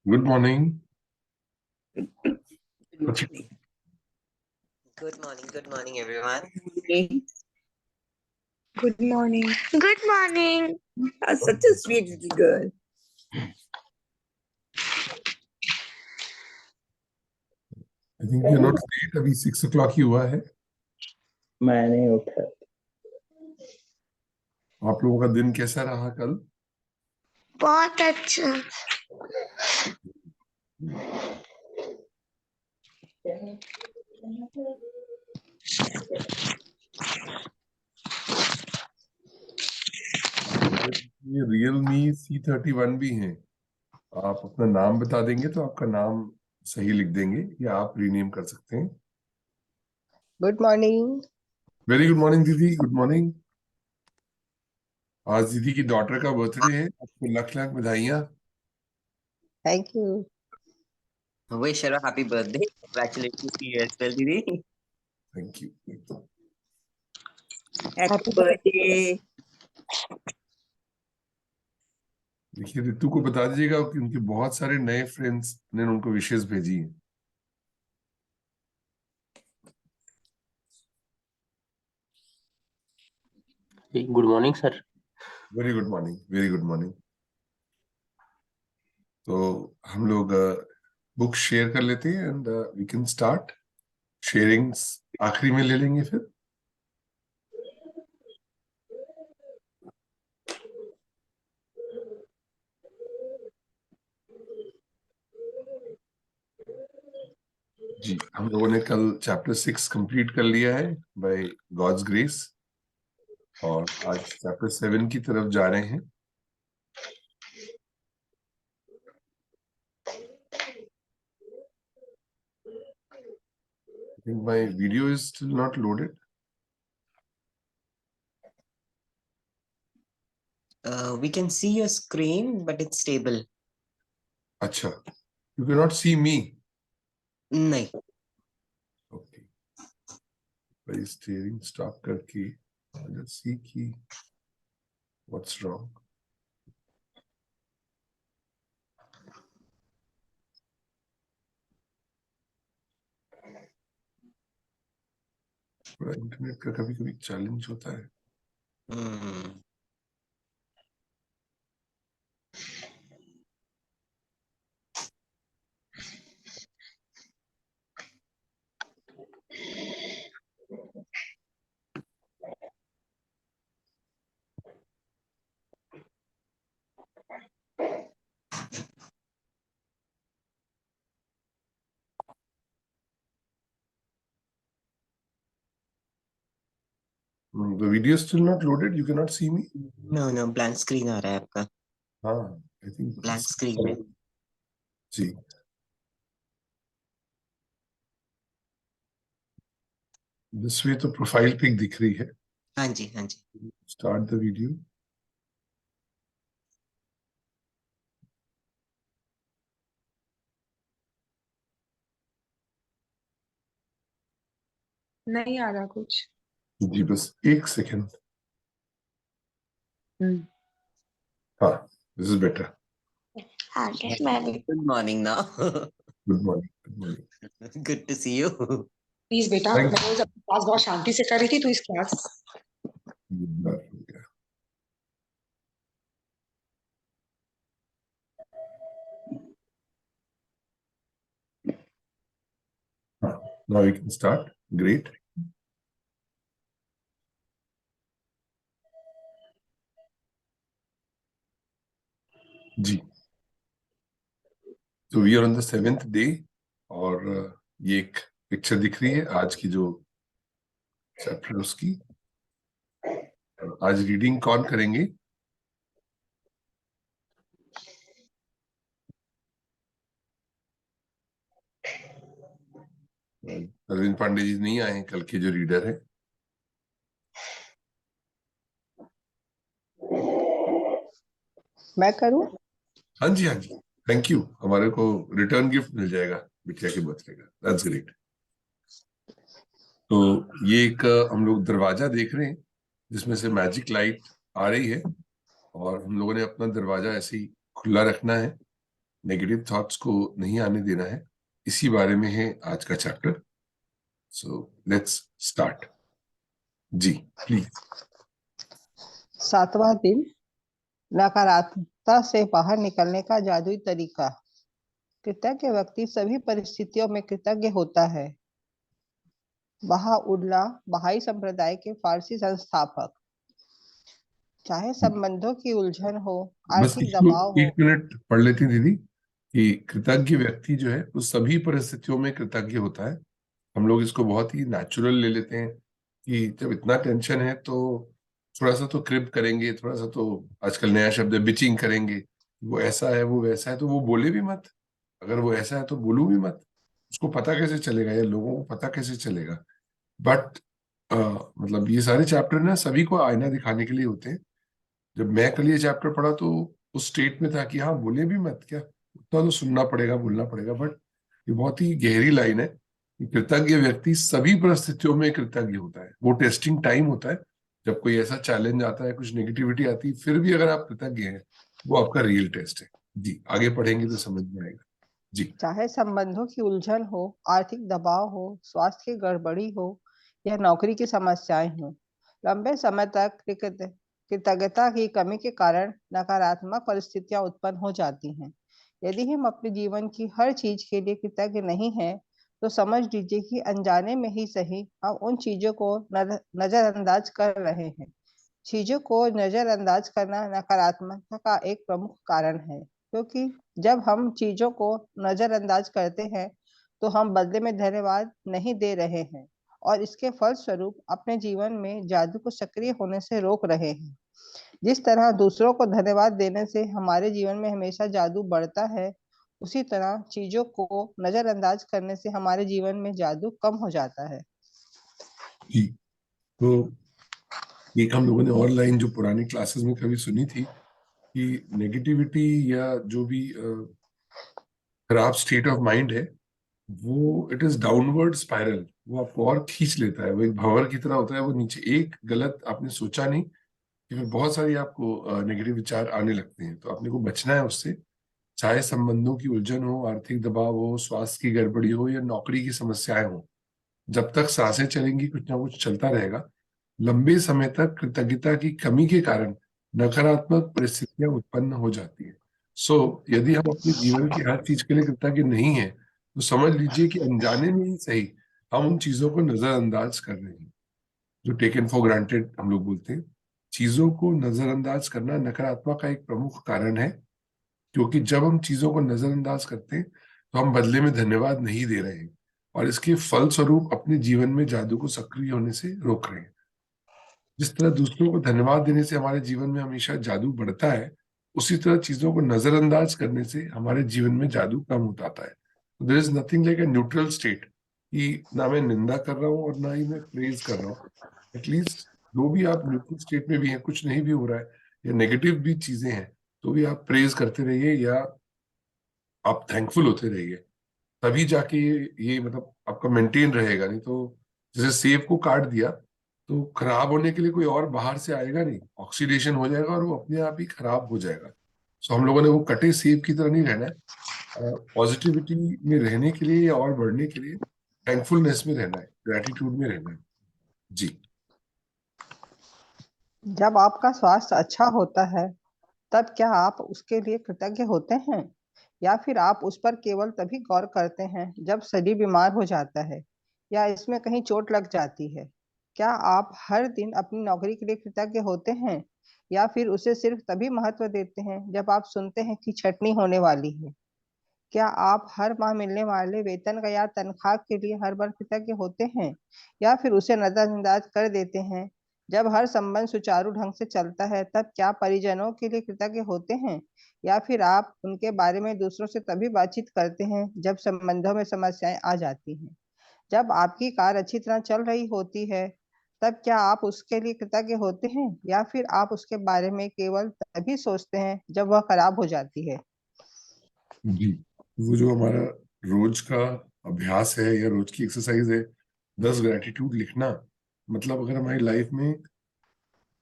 Good morning. Good morning, everyone. Good morning. Good morning. Such a sweet little girl. I think you're not late. अभी 6 o'clock ही हुआ है. मैं नहीं उठा. आप लोगों का दिन कैसा रहा कल? बहुत अच्छा. ये Realme C31 भी हैं. आप अपना नाम बता देंगे तो आपका नाम सही लिख देंगे या आप रीनेम कर सकते हैं. Good morning. Very good morning दीदी. Good morning. आज दीदी की डॉटर का बर्थडे है. आपको लाख लाख बधाइयाँ. Thank you. Wish her a happy birthday. Congratulations to you as well, Didi. Thank you. Happy birthday. देखिए रितु को बता दीजिएगा कि उनके बहुत सारे नए फ्रेंड्स ने उनको विशेष भेजी हैं. Good morning sir. Very good morning. Very good morning. तो हम लोग बुक शेयर कर लेते हैं and we can start. Sharings आखिरी में ले लेंगे फिर. जी हम लोगों ने कल चैप्टर 6 कंप्लीट कर लिया है बाय गॉड्स ग्रेस और आज चैप्टर 7 की तरफ जा रहे हैं. I think my video is still not loaded. We can see your screen, but it's stable. अच्छा, you cannot see me. नहीं. Okay. भाई स्टीयरिंग स्टॉप करके let's see कि what's wrong. इंटरनेट का कभी कभी चैलेंज होता है. The video is still not loaded. You cannot see me. No, blank screen आ रहा है आपका. हाँ, I think Blank screen है. जी. This way तो प्रोफाइल पिक दिख रही है. हाँ जी. Start the video. नहीं आ रहा कुछ. जी बस एक सेकेंड. हाँ, this is better. आगे मैं भी. Good morning now. Good morning. Good morning. Good to see you. Please बेटा, Thank मैं रोज अपनी क्लास बहुत शांति से कर रही थी, तो इस class Now we can start. Great. जी. So we are on the 7th day और ये एक पिक्चर दिख रही है आज की जो चैप्टर उसकी. आज रीडिंग कौन करेंगे? अरविंद पांडे जी नहीं आए हैं कल के जो रीडर है. मैं करूं. हाँ जी. Thank you. हमारे को रिटर्न गिफ्ट मिल जाएगा बिटिया के बर्थडे का. That's great. तो ये एक हम लोग दरवाजा देख रहे हैं जिसमें से मैजिक लाइट आ रही है और हम लोगों ने अपना दरवाजा ऐसे ही खुला रखना है नेगेटिव थॉट्स को नहीं आने देना है, इसी बारे में है आज का चैप्टर। So let's start. जी प्लीज। 7वां दिन, नकारात्मकता से बाहर निकलने का जादुई तरीका। कृतज्ञ व्यक्ति सभी परिस्थितियों में कृतज्ञ होता है। बहाउल्लाह बहाई संप्रदाय के फारसी संस्थापक। चाहे संबंधों की उलझन हो, बस आर्थिक दबाव हो, एक मिनट पढ़ लेती दीदी कि कृतज्ञ व्यक्ति जो है वो सभी परिस्थितियों में कृतज्ञ होता है। हम लोग इसको बहुत ही नेचुरल ले लेते हैं कि जब इतना टेंशन है तो थोड़ा सा तो क्रिप करेंगे, थोड़ा सा तो आजकल नया शब्द है बिचिंग करेंगे, वो ऐसा है वो वैसा है, तो वो बोले भी मत। अगर वो ऐसा है तो बोलू भी मत। उसको पता कैसे चलेगा या लोगों को पता कैसे चलेगा? बट मतलब ये सारे चैप्टर ना सभी को आईना दिखाने के लिए होते हैं। जब मैं कल ये चैप्टर पढ़ा तो उस स्टेट में था कि हाँ बोले भी मत, क्या उतना तो सुनना पड़ेगा, बोलना पड़ेगा। बट ये बहुत ही गहरी लाइन है कि कृतज्ञ व्यक्ति सभी परिस्थितियों में कृतज्ञ होता है। वो टेस्टिंग टाइम होता है, जब कोई ऐसा चैलेंज आता है, कुछ नेगेटिविटी आती है, फिर भी अगर आप कृतज्ञ हैं, वो आपका रियल टेस्ट है। जी आगे पढ़ेंगे तो समझ में आएगा। जी। चाहे संबंधों की उलझन हो, आर्थिक दबाव हो, स्वास्थ्य की गड़बड़ी हो या नौकरी की समस्याएं हो, लंबे समय तक कृतज्ञता की कमी के कारण नकारात्मक परिस्थितियां उत्पन्न हो जाती हैं। यदि हम अपने जीवन की हर चीज के लिए कृतज्ञ नहीं हैं, तो समझ लीजिए कि अनजाने में ही सही हम उन चीजों को नजरअंदाज कर रहे हैं। चीजों को नजरअंदाज करना नकारात्मकता का एक प्रमुख कारण है, क्योंकि जब हम चीजों को नजरअंदाज करते हैं तो हम बदले में धन्यवाद नहीं दे रहे हैं और इसके फलस्वरूप अपने जीवन में जादू को सक्रिय होने से रोक रहे हैं। जिस तरह दूसरों को धन्यवाद देने से हमारे जीवन में हमेशा जादू बढ़ता है, उसी तरह चीजों को नजरअंदाज करने से हमारे जीवन में जादू कम हो जाता है। जी। तो एक हम लोगों ने और लाइन जो पुरानी क्लासेस में कभी सुनी थी कि नेगेटिविटी या जो भी खराब स्टेट ऑफ माइंड है, वो इट इज डाउनवर्ड स्पाइरल। वो आपको और खींच लेता है, वो एक भंवर की तरह होता है। वो नीचे एक गलत आपने सोचा नहीं कि फिर बहुत सारी आपको नेगेटिव विचार आने लगते हैं। तो आपने को बचना है उससे। चाहे संबंधों की उलझन हो, आर्थिक दबाव हो, स्वास्थ्य की गड़बड़ी हो या नौकरी की समस्याएं हो, जब तक सांसें चलेंगी कुछ ना कुछ चलता रहेगा। लंबे समय तक कृतज्ञता की कमी के कारण नकारात्मक परिस्थितियां उत्पन्न हो जाती है। यदि हम अपने जीवन की हर चीज के लिए कृतज्ञ नहीं है, तो समझ लीजिए कि अनजाने में ही सही हम उन चीजों को नजरअंदाज कर रहे हैं, जो टेकन फॉर ग्रांटेड हम लोग बोलते हैं। चीजों को नजरअंदाज करना नकारात्मक का एक प्रमुख कारण है, क्योंकि जब हम चीजों को नजरअंदाज करते हैं तो हम बदले में धन्यवाद नहीं दे रहे हैं और इसके फलस्वरूप अपने जीवन में जादू को सक्रिय होने से रोक रहे हैं। जिस तरह दूसरों को धन्यवाद देने से हमारे जीवन में हमेशा जादू बढ़ता है, उसी तरह चीजों को नजरअंदाज करने से हमारे जीवन में जादू कम होता आता है। There is nothing like a neutral state कि ना मैं निंदा कर रहा हूँ और ना ही मैं प्रेज कर रहा हूँ। एटलीस्ट जो भी आप न्यूट्रल स्टेट में भी हैं, कुछ नहीं भी हो रहा है या नेगेटिव भी चीजें हैं, तो भी आप प्रेज करते रहिए या आप थैंकफुल होते रहिए। तभी जाके ये मतलब आपका मेंटेन रहेगा। नहीं तो जैसे सेब को काट दिया तो खराब होने के लिए कोई और बाहर से आएगा नहीं, ऑक्सीडेशन हो जाएगा और वो अपने आप ही खराब हो जाएगा। सो हम लोगों ने वो कटे सेब की तरह नहीं रहना है। पॉजिटिविटी में रहने के लिए या और बढ़ने के लिए थैंकफुलनेस में रहना है, ग्रेटिट्यूड में रहना है। जी। जब आपका स्वास्थ्य अच्छा होता है, तब क्या आप उसके लिए कृतज्ञ होते हैं, या फिर आप उस पर केवल तभी गौर करते हैं जब शरीर बीमार हो जाता है या इसमें कहीं चोट लग जाती है? क्या आप हर दिन अपनी नौकरी के लिए कृतज्ञ होते हैं, या फिर उसे सिर्फ तभी महत्व देते हैं जब आप सुनते हैं कि छटनी होने वाली है? क्या आप हर माह मिलने वाले वेतन का या तनख्वाह के लिए हर बार कृतज्ञ होते हैं, या फिर उसे नजरअंदाज कर देते हैं? जब हर संबंध सुचारू ढंग से चलता है, तब क्या परिजनों के लिए कृतज्ञ होते हैं, या फिर आप उनके बारे में दूसरों से तभी बातचीत करते हैं जब संबंधों में समस्याएं आ जाती हैं? जब आपकी कार अच्छी तरह चल रही होती है, तब क्या आप उसके लिए कृतज्ञ होते हैं, या फिर आप उसके बारे में केवल तभी सोचते हैं जब वह खराब हो जाती है? जी। वो जो हमारा रोज का अभ्यास है या रोज की एक्सरसाइज है, 10 ग्रेटिट्यूड लिखना, मतलब अगर हमारी लाइफ में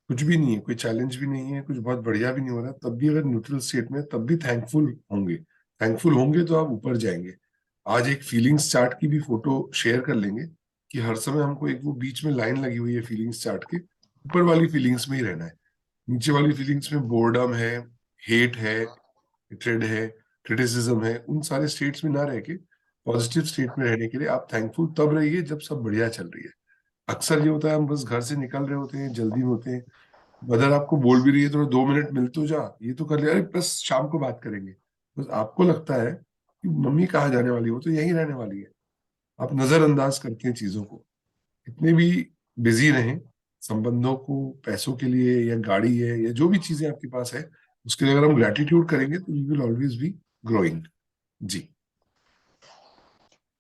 कुछ भी नहीं है, कोई चैलेंज भी नहीं है, कुछ बहुत बढ़िया भी नहीं हो रहा, तब भी अगर न्यूट्रल स्टेट में, तब भी थैंकफुल होंगे। थैंकफुल होंगे तो आप ऊपर जाएंगे। आज एक फीलिंग्स चार्ट की भी फोटो शेयर कर लेंगे कि हर समय हमको एक वो बीच में लाइन लगी हुई है फीलिंग्स चार्ट के, ऊपर वाली फीलिंग्स में ही रहना है। नीचे वाली फीलिंग्स में बोर्डम है, हेट है, हेट्रेड है, क्रिटिसिज्म है, उन सारे स्टेट्स में ना रह के पॉजिटिव स्टेट में रहने के लिए आप थैंकफुल तब रहिए जब सब बढ़िया चल रही है। अक्सर ये होता है हम बस घर से निकल रहे होते हैं, जल्दी में होते हैं, मदर आपको बोल भी रही है थोड़ा 2 मिनट मिल तो जा, ये तो कर ले, अरे बस शाम को बात करेंगे। बस आपको लगता है कि मम्मी कहाँ जाने वाली है, वो तो यहीं रहने वाली है। आप नजरअंदाज करते हैं चीजों को। इतने भी बिजी रहें संबंधों को, पैसों के लिए या गाड़ी है या जो भी चीजें आपके पास है, उसके लिए अगर हम ग्रेटिट्यूड करेंगे तो we will always be growing. जी।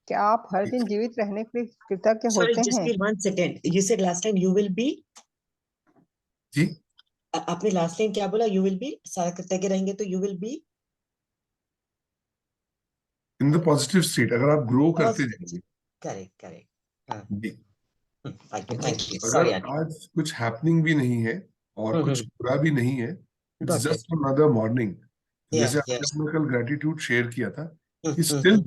क्या आप हर दिन जीवित रहने के लिए कृतज्ञ Sorry, होते just हैं? wait 1 second. You said last time you will be. जी, आपने लास्ट टाइम क्या बोला? You will be. सारा कृतज्ञ रहेंगे तो you will be in the positive state, अगर आप ग्रो करते positive. जाएंगे। Correct, correct. हाँ, जी। thank you, मतलब thank you. अगर Sorry, Adi. आज कुछ हैपनिंग भी नहीं है और कुछ बुरा भी नहीं है, it's Got it. Just another morning. Yes, जैसे yes. आपने कल ग्रेटिट्यूड शेयर किया था कि हम्म, स्टिल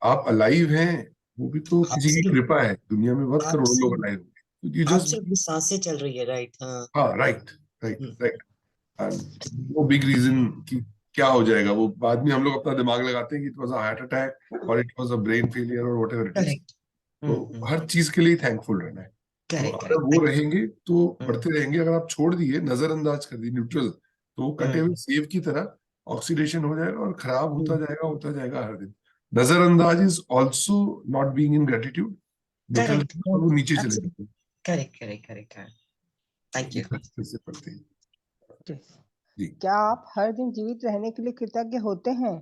आप अलाइव हैं, वो भी तो किसी की Absolutely, कृपा है। दुनिया में बहुत करोड़ों लोग absolutely, अलाइव होंगे, तो यू जस्ट, absolutely. सांसें चल रही है, right? हाँ. हाँ, राइट, राइट, हम्म, राइट। नो बिग रीजन कि क्या हो जाएगा, वो बाद में हम लोग अपना दिमाग लगाते हैं कि it was a heart attack और it was a brain failure और व्हाटएवर इट इज। Correct. तो हर चीज के लिए थैंकफुल रहना है। तो Correct, अगर correct. वो Thank you. रहेंगे तो हम्म, बढ़ते रहेंगे। अगर आप छोड़ दिए, नजरअंदाज कर दिए, न्यूट्रल, तो वो कटे हुए सेब की तरह ऑक्सीडेशन हो जाएगा और खराब होता जाएगा हर दिन। नजरअंदाज is also not being in gratitude. Neutral Correct. वो नीचे चले Absolutely. जाते हैं। Correct, correct, correct, correct. Thank ये you. अच्छे से पढ़ते हैं। जी। जी। क्या आप हर दिन जीवित रहने के लिए कृतज्ञ होते हैं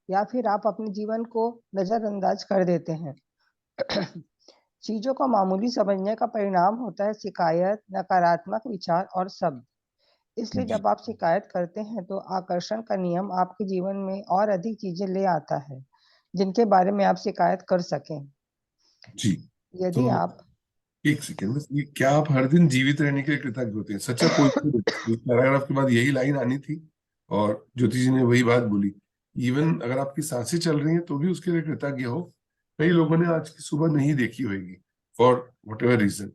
या फिर आप अपने जीवन को नजरअंदाज कर देते हैं? चीजों को मामूली समझने का परिणाम होता है शिकायत, नकारात्मक विचार और शब्द। इसलिए जी। जब आप शिकायत करते हैं तो आकर्षण का नियम आपके जीवन में और अधिक चीजें ले आता है जिनके बारे में आप शिकायत कर सकें। जी। यदि तो आप एक सेकेंड बस, ये क्या आप हर दिन जीवित रहने के लिए कृतज्ञ होते हैं? सच्चा कोई इस पैराग्राफ के बाद यही लाइन आनी थी और ज्योति जी ने वही बात बोली। इवन अगर आपकी सांसें चल रही हैं तो भी उसके लिए कृतज्ञ हो। कई लोगों ने आज की सुबह नहीं देखी होगी फॉर वट एवर रीजन,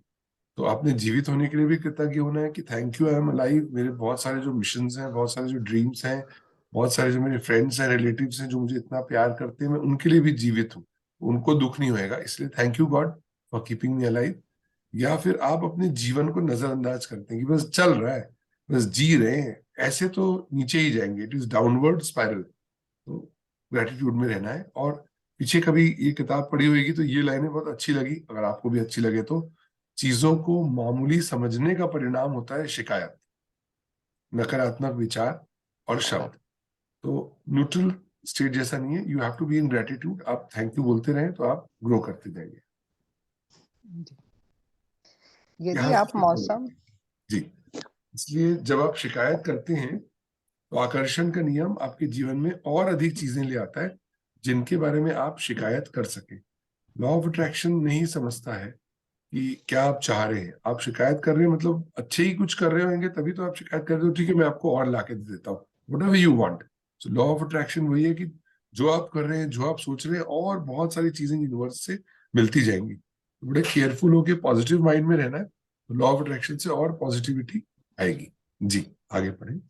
तो आपने जीवित होने के लिए भी कृतज्ञ होना है कि thank you, I am alive. मेरे बहुत सारे जो मिशन हैं, बहुत सारे जो ड्रीम्स हैं, बहुत सारे जो मेरे फ्रेंड्स हैं, रिलेटिव्स हैं जो मुझे इतना प्यार करते हैं, मैं उनके लिए भी जीवित हूँ, उनको दुख नहीं होएगा, इसलिए thank you God for keeping me alive. या फिर आप अपने जीवन को नजरअंदाज करते हैं कि बस चल रहा है, बस जी रहे हैं, ऐसे तो नीचे ही जाएंगे, इट इज डाउनवर्ड स्पाइरल। तो ग्रेटिट्यूड में रहना है। और पीछे कभी ये किताब पढ़ी होगी तो ये लाइनें बहुत अच्छी लगी, अगर आपको भी अच्छी लगे तो, चीजों को मामूली समझने का परिणाम होता है शिकायत, नकारात्मक विचार और शब्द। तो न्यूट्रल स्टेट जैसा नहीं है, you have to be in gratitude. आप थैंक यू बोलते रहें तो आप ग्रो करते जाएंगे। यदि यहाँ आप से मौसम जी, इसलिए जब आप शिकायत करते हैं तो आकर्षण का नियम आपके जीवन में और अधिक चीजें ले आता है जिनके बारे में आप शिकायत कर सके। लॉ ऑफ अट्रैक्शन नहीं समझता है कि क्या आप चाह रहे हैं। आप शिकायत कर रहे हैं मतलब अच्छे ही कुछ कर रहे होंगे, तभी तो आप शिकायत कर रहे हो, ठीक है मैं आपको और लाके दे देता हूँ, whatever you want. So law of attraction वही है कि जो आप कर रहे हैं, जो आप सोच रहे हैं, और बहुत सारी चीजें यूनिवर्स से मिलती जाएंगी। तो बड़े केयरफुल होके पॉजिटिव माइंड में रहना है, तो लॉ ऑफ अट्रैक्शन से और पॉजिटिविटी आएगी। जी, आगे पढ़ें।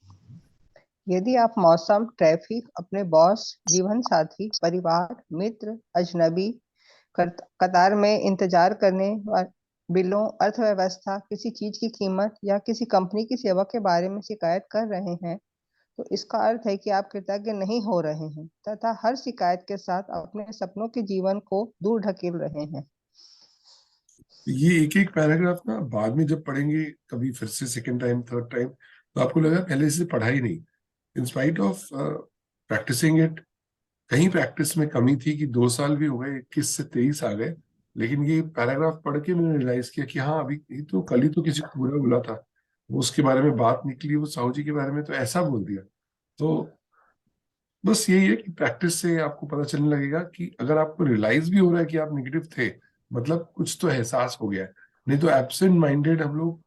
यदि आप मौसम, ट्रैफिक, अपने बॉस, जीवन साथी, परिवार, मित्र, अजनबी, कतार में इंतजार करने वाले, बिलों, अर्थव्यवस्था, किसी चीज की कीमत या किसी कंपनी की सेवा के बारे में शिकायत कर रहे हैं तो इसका अर्थ है कि आप कृतज्ञ नहीं हो रहे हैं तथा हर शिकायत के साथ अपने सपनों के जीवन को दूर ढकेल रहे हैं। ये एक एक पैराग्राफ ना बाद में जब पढ़ेंगे कभी फिर से सेकेंड टाइम, थर्ड टाइम, तो आपको लगा पहले से पढ़ा ही नहीं। In spite of practising it, कहीं प्रैक्टिस में कमी थी कि 2 साल भी हो गए, 21 से 23 आ गए, लेकिन ये पैराग्राफ पढ़ के मैंने रियलाइज किया कि हाँ, अभी ये तो कल ही तो किसी को बुरा बोला था, वो उसके बारे में बात निकली, वो साहू जी के बारे में तो ऐसा बोल दिया। तो बस यही है कि प्रैक्टिस से आपको पता चलने लगेगा कि अगर आपको रियलाइज भी हो रहा है कि आप नेगेटिव थे, मतलब कुछ तो एहसास हो गया है। नहीं तो एब्सेंट माइंडेड हम लोग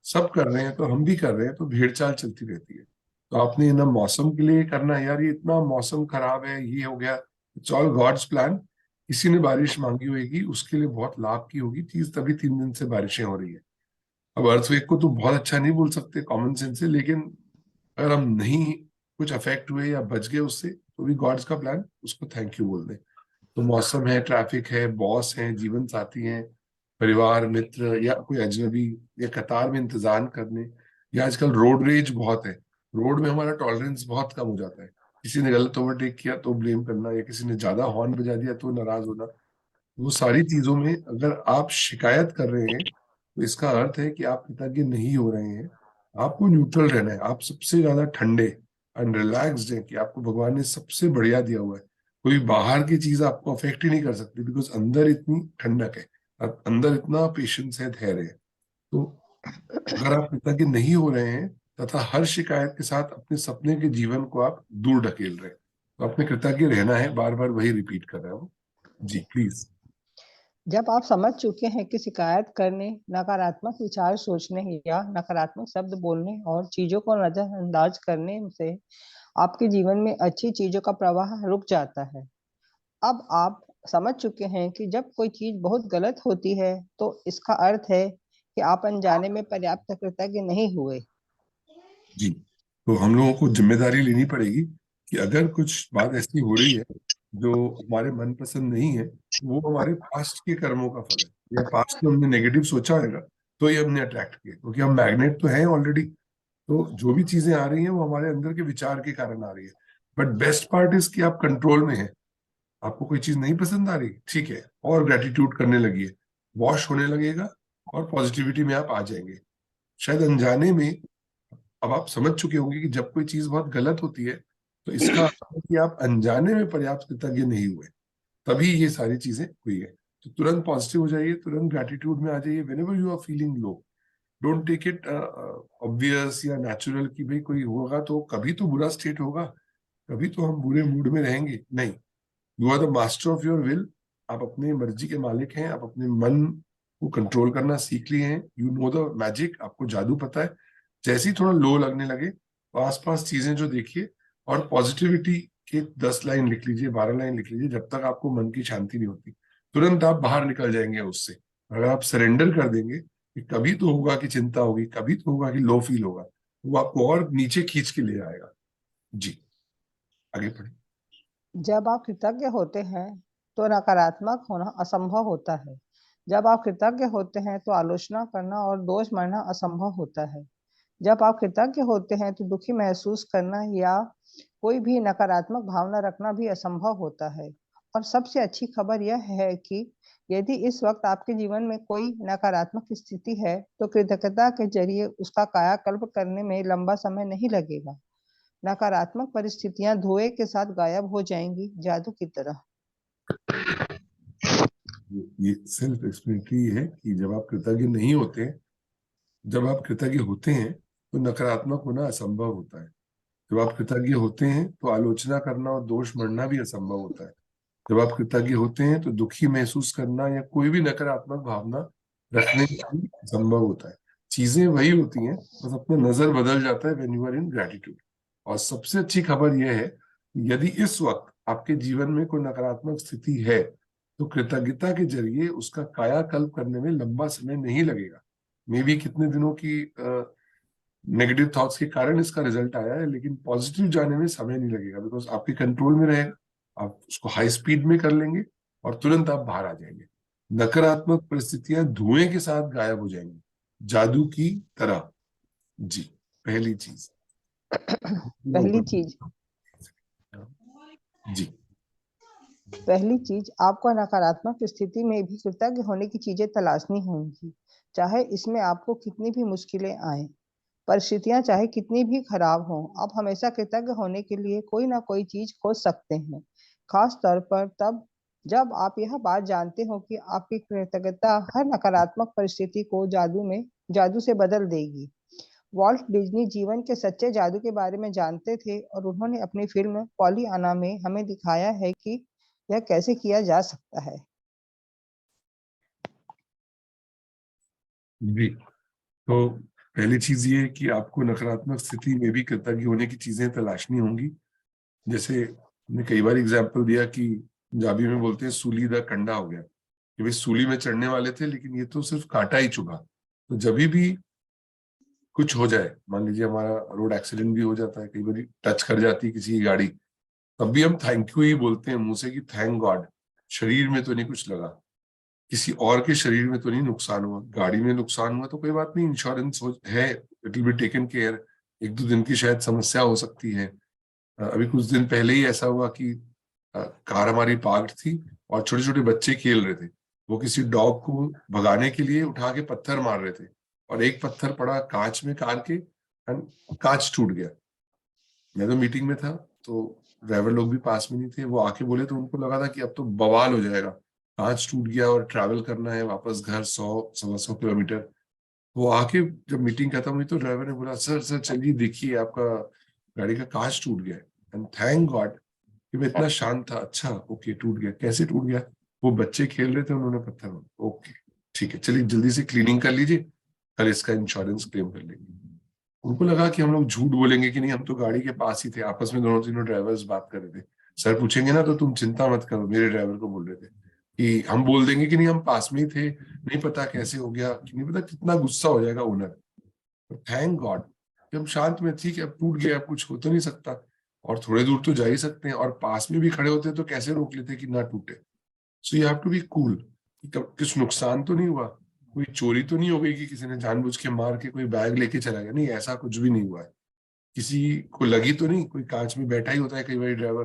सब कर रहे हैं तो हम भी कर रहे हैं, तो भेड़ चाल चलती रहती है। तो आपने ना मौसम के लिए करना है यार, ये इतना मौसम खराब है, ये हो गया, इट्स ऑल गॉड्स प्लान। किसी ने बारिश मांगी होगी, उसके लिए बहुत लाभ की होगी चीज, तभी 3 दिन से बारिशें हो रही है। अब अर्थक्वेक को तो बहुत अच्छा नहीं बोल सकते कॉमन सेंस से, लेकिन अगर हम नहीं कुछ अफेक्ट हुए या बच गए उससे, तो भी गॉड्स का प्लान, उसको थैंक यू बोल दें। तो मौसम है, ट्रैफिक है, बॉस है, जीवन साथी हैं, परिवार मित्र, या कोई अजनबी, या कतार में इंतजार करने, या आजकल रोड रेज बहुत है। रोड में हमारा टॉलरेंस बहुत कम हो जाता है। किसी ने गलत ओवरटेक किया तो ब्लेम करना, या किसी ने ज्यादा हॉर्न बजा दिया तो नाराज होना। वो सारी चीजों में अगर आप शिकायत कर रहे हैं, तो इसका अर्थ है कि आप कृतज्ञ नहीं हो रहे हैं। आपको न्यूट्रल रहना है, आप सबसे ज्यादा ठंडे एंड रिलैक्स्ड हैं कि आपको भगवान ने सबसे बढ़िया दिया हुआ है। कोई बाहर की चीज आपको अफेक्ट ही नहीं कर सकती, बिकॉज अंदर इतनी ठंडक है, अंदर इतना पेशेंस है, धैर्य है। तो अगर आप कृतज्ञ नहीं हो रहे हैं तथा हर शिकायत के साथ अपने सपने के जीवन को आप दूर ढकेल रहे हैं, तो अपने कृतज्ञ रहना है। बार बार वही रिपीट कर रहा है वो। जी प्लीज। जब आप समझ चुके हैं कि शिकायत करने, नकारात्मक विचार सोचने या नकारात्मक शब्द बोलने और चीजों को नजरअंदाज करने से आपके जीवन में अच्छी चीजों का प्रवाह रुक जाता है। अब आप समझ चुके हैं कि जब कोई चीज बहुत गलत होती है तो इसका अर्थ है कि आप अनजाने में पर्याप्त कृतज्ञ नहीं हुए। जी, तो हम लोगों को जिम्मेदारी लेनी पड़ेगी कि अगर कुछ बात ऐसी हो रही है जो हमारे मन पसंद नहीं है, तो वो हमारे पास्ट के कर्मों का फल है, या पास्ट में हमने नेगेटिव सोचा होगा तो ये हमने अट्रैक्ट किया, क्योंकि हम मैग्नेट तो हैं ऑलरेडी। तो जो भी चीजें आ रही हैं वो हमारे अंदर के विचार के कारण आ रही है। बट बेस्ट पार्ट इज कि आप कंट्रोल में हैं। आपको कोई चीज नहीं पसंद आ रही, ठीक है, और ग्रेटिट्यूड करने लगिए, वॉश होने लगेगा और पॉजिटिविटी में आप आ जाएंगे। शायद अनजाने में अब आप समझ चुके होंगे कि जब कोई चीज बहुत गलत होती है, तो इसका अर्थ है कि आप अनजाने में पर्याप्त कृतज्ञ नहीं हुए, तभी ये सारी चीजें हुई है। तो तुरंत पॉजिटिव हो जाइए, तुरंत ग्रेटिट्यूड में आ जाइए whenever you are feeling low. Don't take it obvious या नेचुरल कि भाई कोई होगा तो कभी तो बुरा स्टेट होगा, कभी तो हम बुरे मूड में रहेंगे, नहीं। You are the master of your will. आप अपनी मर्जी के मालिक हैं, आप अपने मन को कंट्रोल करना सीख लिए हैं। यू नो द मैजिक, आपको जादू पता है। जैसे ही थोड़ा लो लगने लगे तो आसपास चीजें जो देखिए, और पॉजिटिविटी के 10 लाइन लिख लीजिए, 12 लाइन लिख लीजिए, जब तक आपको मन की शांति नहीं होती, तुरंत आप बाहर निकल जाएंगे उससे। अगर आप सरेंडर कर देंगे कि कभी तो होगा कि चिंता होगी, कभी तो होगा कि लो फील होगा, वो आपको और नीचे खींच के ले आएगा। जी, आगे बढ़े। जब आप कृतज्ञ होते हैं तो नकारात्मक होना असंभव होता है। जब आप कृतज्ञ होते हैं तो आलोचना करना और दोष मानना असंभव होता है। जब आप कृतज्ञ होते हैं तो दुखी महसूस करना या कोई भी नकारात्मक भावना रखना भी असंभव होता है। और सबसे अच्छी खबर यह है कि यदि इस वक्त आपके जीवन में कोई नकारात्मक स्थिति है तो कृतज्ञता के जरिए उसका कायाकल्प करने में लंबा समय नहीं लगेगा। नकारात्मक परिस्थितियां धुएं के साथ गायब हो जाएंगी, जादू की तरह। ये सेल्फ एक्सप्लेनेटरी है कि जब आप कृतज्ञ नहीं होते, जब आप कृतज्ञ होते हैं तो नकारात्मक होना असंभव होता है। जब आप कृतज्ञ होते हैं तो आलोचना करना और दोष मढ़ना भी असंभव होता है। जब आप कृतज्ञ होते हैं तो दुखी महसूस करना या कोई भी नकारात्मक भावना रखने भी संभव होता है। चीजें वही होती हैं, बस अपना नजर बदल जाता है when you are in gratitude. और सबसे अच्छी खबर यह है, यदि इस वक्त आपके जीवन में कोई नकारात्मक स्थिति है, तो कृतज्ञता के जरिए उसका कायाकल्प करने में लंबा समय नहीं लगेगा। मे बी कितने दिनों की नेगेटिव थॉट्स के कारण इसका रिजल्ट आया है, लेकिन पॉजिटिव जाने में समय नहीं लगेगा, बिकॉज आपके कंट्रोल में रहेगा। आप उसको हाई स्पीड में कर लेंगे और तुरंत आप बाहर आ जाएंगे। नकारात्मक परिस्थितियां धुएं के साथ गायब हो जाएंगी, जादू की तरह। जी, पहली चीज। पहली चीज जी, पहली चीज आपको नकारात्मक स्थिति में भी कृतज्ञ होने की चीजें तलाशनी होंगी, चाहे इसमें आपको कितनी भी मुश्किलें आए, परिस्थितियां चाहे कितनी भी खराब हों। आप हमेशा कृतज्ञ होने के लिए कोई ना कोई चीज खोज सकते हैं, खास तौर पर तब जब आप यह बात जानते हो कि आपकी कृतज्ञता हर नकारात्मक परिस्थिति को जादू से बदल देगी। वॉल्ट डिज्नी जीवन के सच्चे जादू के बारे में जानते थे और उन्होंने अपनी फिल्म पॉलीआना में हमें दिखाया है कि यह कैसे किया जा सकता है। जी। तो पहली चीज ये है कि आपको नकारात्मक स्थिति में भी कृतज्ञ होने की चीजें तलाशनी होंगी। जैसे हमने कई बार एग्जाम्पल दिया कि पंजाबी में बोलते हैं सूली दा कंडा हो गया, कि भाई सूली में चढ़ने वाले थे लेकिन ये तो सिर्फ कांटा ही चुभा। तो जब भी कुछ हो जाए, मान लीजिए हमारा रोड एक्सीडेंट भी हो जाता है, कई बार टच कर जाती है किसी की गाड़ी, तब भी हम थैंक यू ही बोलते हैं मुंह से कि थैंक गॉड, शरीर में तो नहीं कुछ लगा, किसी और के शरीर में तो नहीं नुकसान हुआ, गाड़ी में नुकसान हुआ तो कोई बात नहीं, इंश्योरेंस है, it will be taken care. एक दो दिन की शायद समस्या हो सकती है। अभी कुछ दिन पहले ही ऐसा हुआ कि कार हमारी पार्क थी और छोटे छोटे बच्चे खेल रहे थे, वो किसी डॉग को भगाने के लिए उठा के पत्थर मार रहे थे और एक पत्थर पड़ा कांच में कार के, कांच टूट गया। मैं तो मीटिंग में था तो ड्राइवर लोग भी पास में नहीं थे, वो आके बोले तो उनको लगा था कि अब तो बवाल हो जाएगा, कांच टूट गया और ट्रैवल करना है वापस घर 100-125 किलोमीटर। वो आके जब मीटिंग खत्म हुई तो ड्राइवर ने बोला सर सर चलिए देखिए आपका गाड़ी का कांच टूट गया है। एंड थैंक गॉड कि मैं इतना शांत था, अच्छा ओके टूट गया, कैसे टूट गया, वो बच्चे खेल रहे थे उन्होंने पत्थर मारा, ओके ठीक है चलिए जल्दी से क्लीनिंग कर लीजिए, कल इसका इंश्योरेंस क्लेम कर लेंगे। उनको लगा कि हम लोग झूठ बोलेंगे कि नहीं हम तो गाड़ी के पास ही थे, आपस में दोनों तीनों ड्राइवर्स बात कर रहे थे, सर पूछेंगे ना तो तुम चिंता मत करो, मेरे ड्राइवर को बोल रहे थे कि हम बोल देंगे कि नहीं हम पास में ही थे, नहीं पता कैसे हो गया, कि नहीं पता कितना गुस्सा हो जाएगा ओनर। थैंक गॉड कि हम शांत में, ठीक है अब टूट गया, अब कुछ हो तो नहीं सकता और थोड़े दूर तो जा ही सकते हैं, और पास में भी खड़े होते तो कैसे रोक लेते कि ना टूटे। So you have to be cool, कुछ नुकसान तो नहीं हुआ, कोई चोरी तो नहीं हो गई कि किसी ने जानबूझ के मार के कोई बैग लेके चला गया, नहीं ऐसा कुछ भी नहीं हुआ है। किसी को लगी तो नहीं, कोई कांच में बैठा ही होता है कई बार ड्राइवर,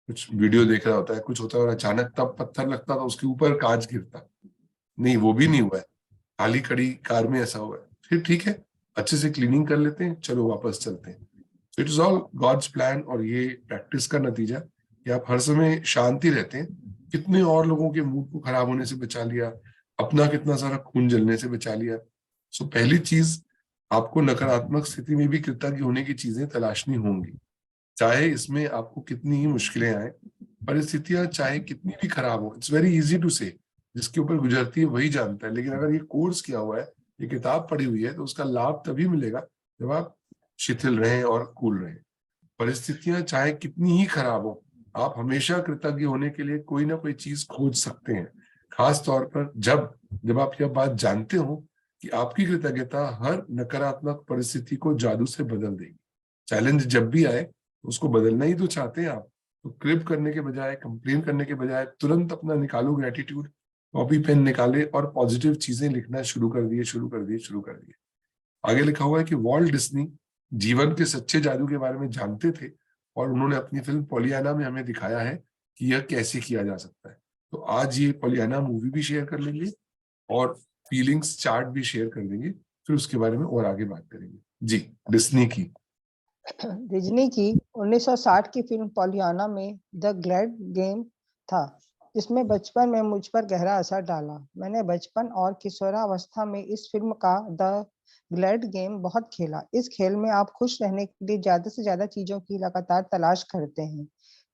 कुछ वीडियो देख रहा होता है, कुछ होता है और अचानक तब पत्थर लगता था उसके ऊपर कांच गिरता, नहीं वो भी नहीं हुआ है, खाली खड़ी कार में ऐसा हुआ है, फिर ठीक है अच्छे से क्लीनिंग कर लेते हैं, चलो वापस चलते हैं। It is all God's plan, और ये प्रैक्टिस का नतीजा कि आप हर समय शांति रहते हैं, कितने और लोगों के मूड को खराब होने से बचा लिया, अपना कितना सारा खून जलने से बचा लिया। सो पहली चीज, आपको नकारात्मक स्थिति में भी कृतज्ञ होने की चीजें तलाशनी होंगी, चाहे इसमें आपको कितनी ही मुश्किलें आए, परिस्थितियां चाहे कितनी भी खराब हो। इट्स वेरी इजी टू से, जिसके ऊपर गुजरती है वही जानता है, लेकिन अगर ये कोर्स किया हुआ है, ये किताब पढ़ी हुई है, तो उसका लाभ तभी मिलेगा जब आप शिथिल रहें और कूल रहें। परिस्थितियां चाहे कितनी ही खराब हो, आप हमेशा कृतज्ञ होने के लिए कोई ना कोई चीज खोज सकते हैं, खास तौर पर जब जब आप यह बात जानते हो कि आपकी कृतज्ञता हर नकारात्मक परिस्थिति को जादू से बदल देगी। चैलेंज जब भी आए उसको बदलना ही तो चाहते हैं आप, तो क्रिप करने के बजाय, कंप्लेन करने के बजाय तुरंत अपना निकालो ग्रेटिट्यूड, कॉपी पेन निकाले और पॉजिटिव चीजें लिखना शुरू कर दिए। आगे लिखा हुआ है कि वॉल्ट डिज्नी जीवन के सच्चे जादू के बारे में जानते थे और उन्होंने अपनी फिल्म पोलियाना में हमें दिखाया है कि यह कैसे किया जा सकता है। तो आज ये पोलियाना मूवी भी शेयर कर लेंगे और फीलिंग्स चार्ट भी शेयर कर देंगे, फिर उसके बारे में और आगे बात करेंगे। जी, डिज्नी की डिज्नी की 1960 की फिल्म पोलियाना में द ग्लैड गेम था, जिसमें बचपन में मुझ पर गहरा असर डाला। मैंने बचपन और किशोरावस्था में इस फिल्म का द ग्लैड गेम बहुत खेला। इस खेल में आप खुश रहने के लिए ज्यादा से ज्यादा चीजों की लगातार तलाश करते हैं,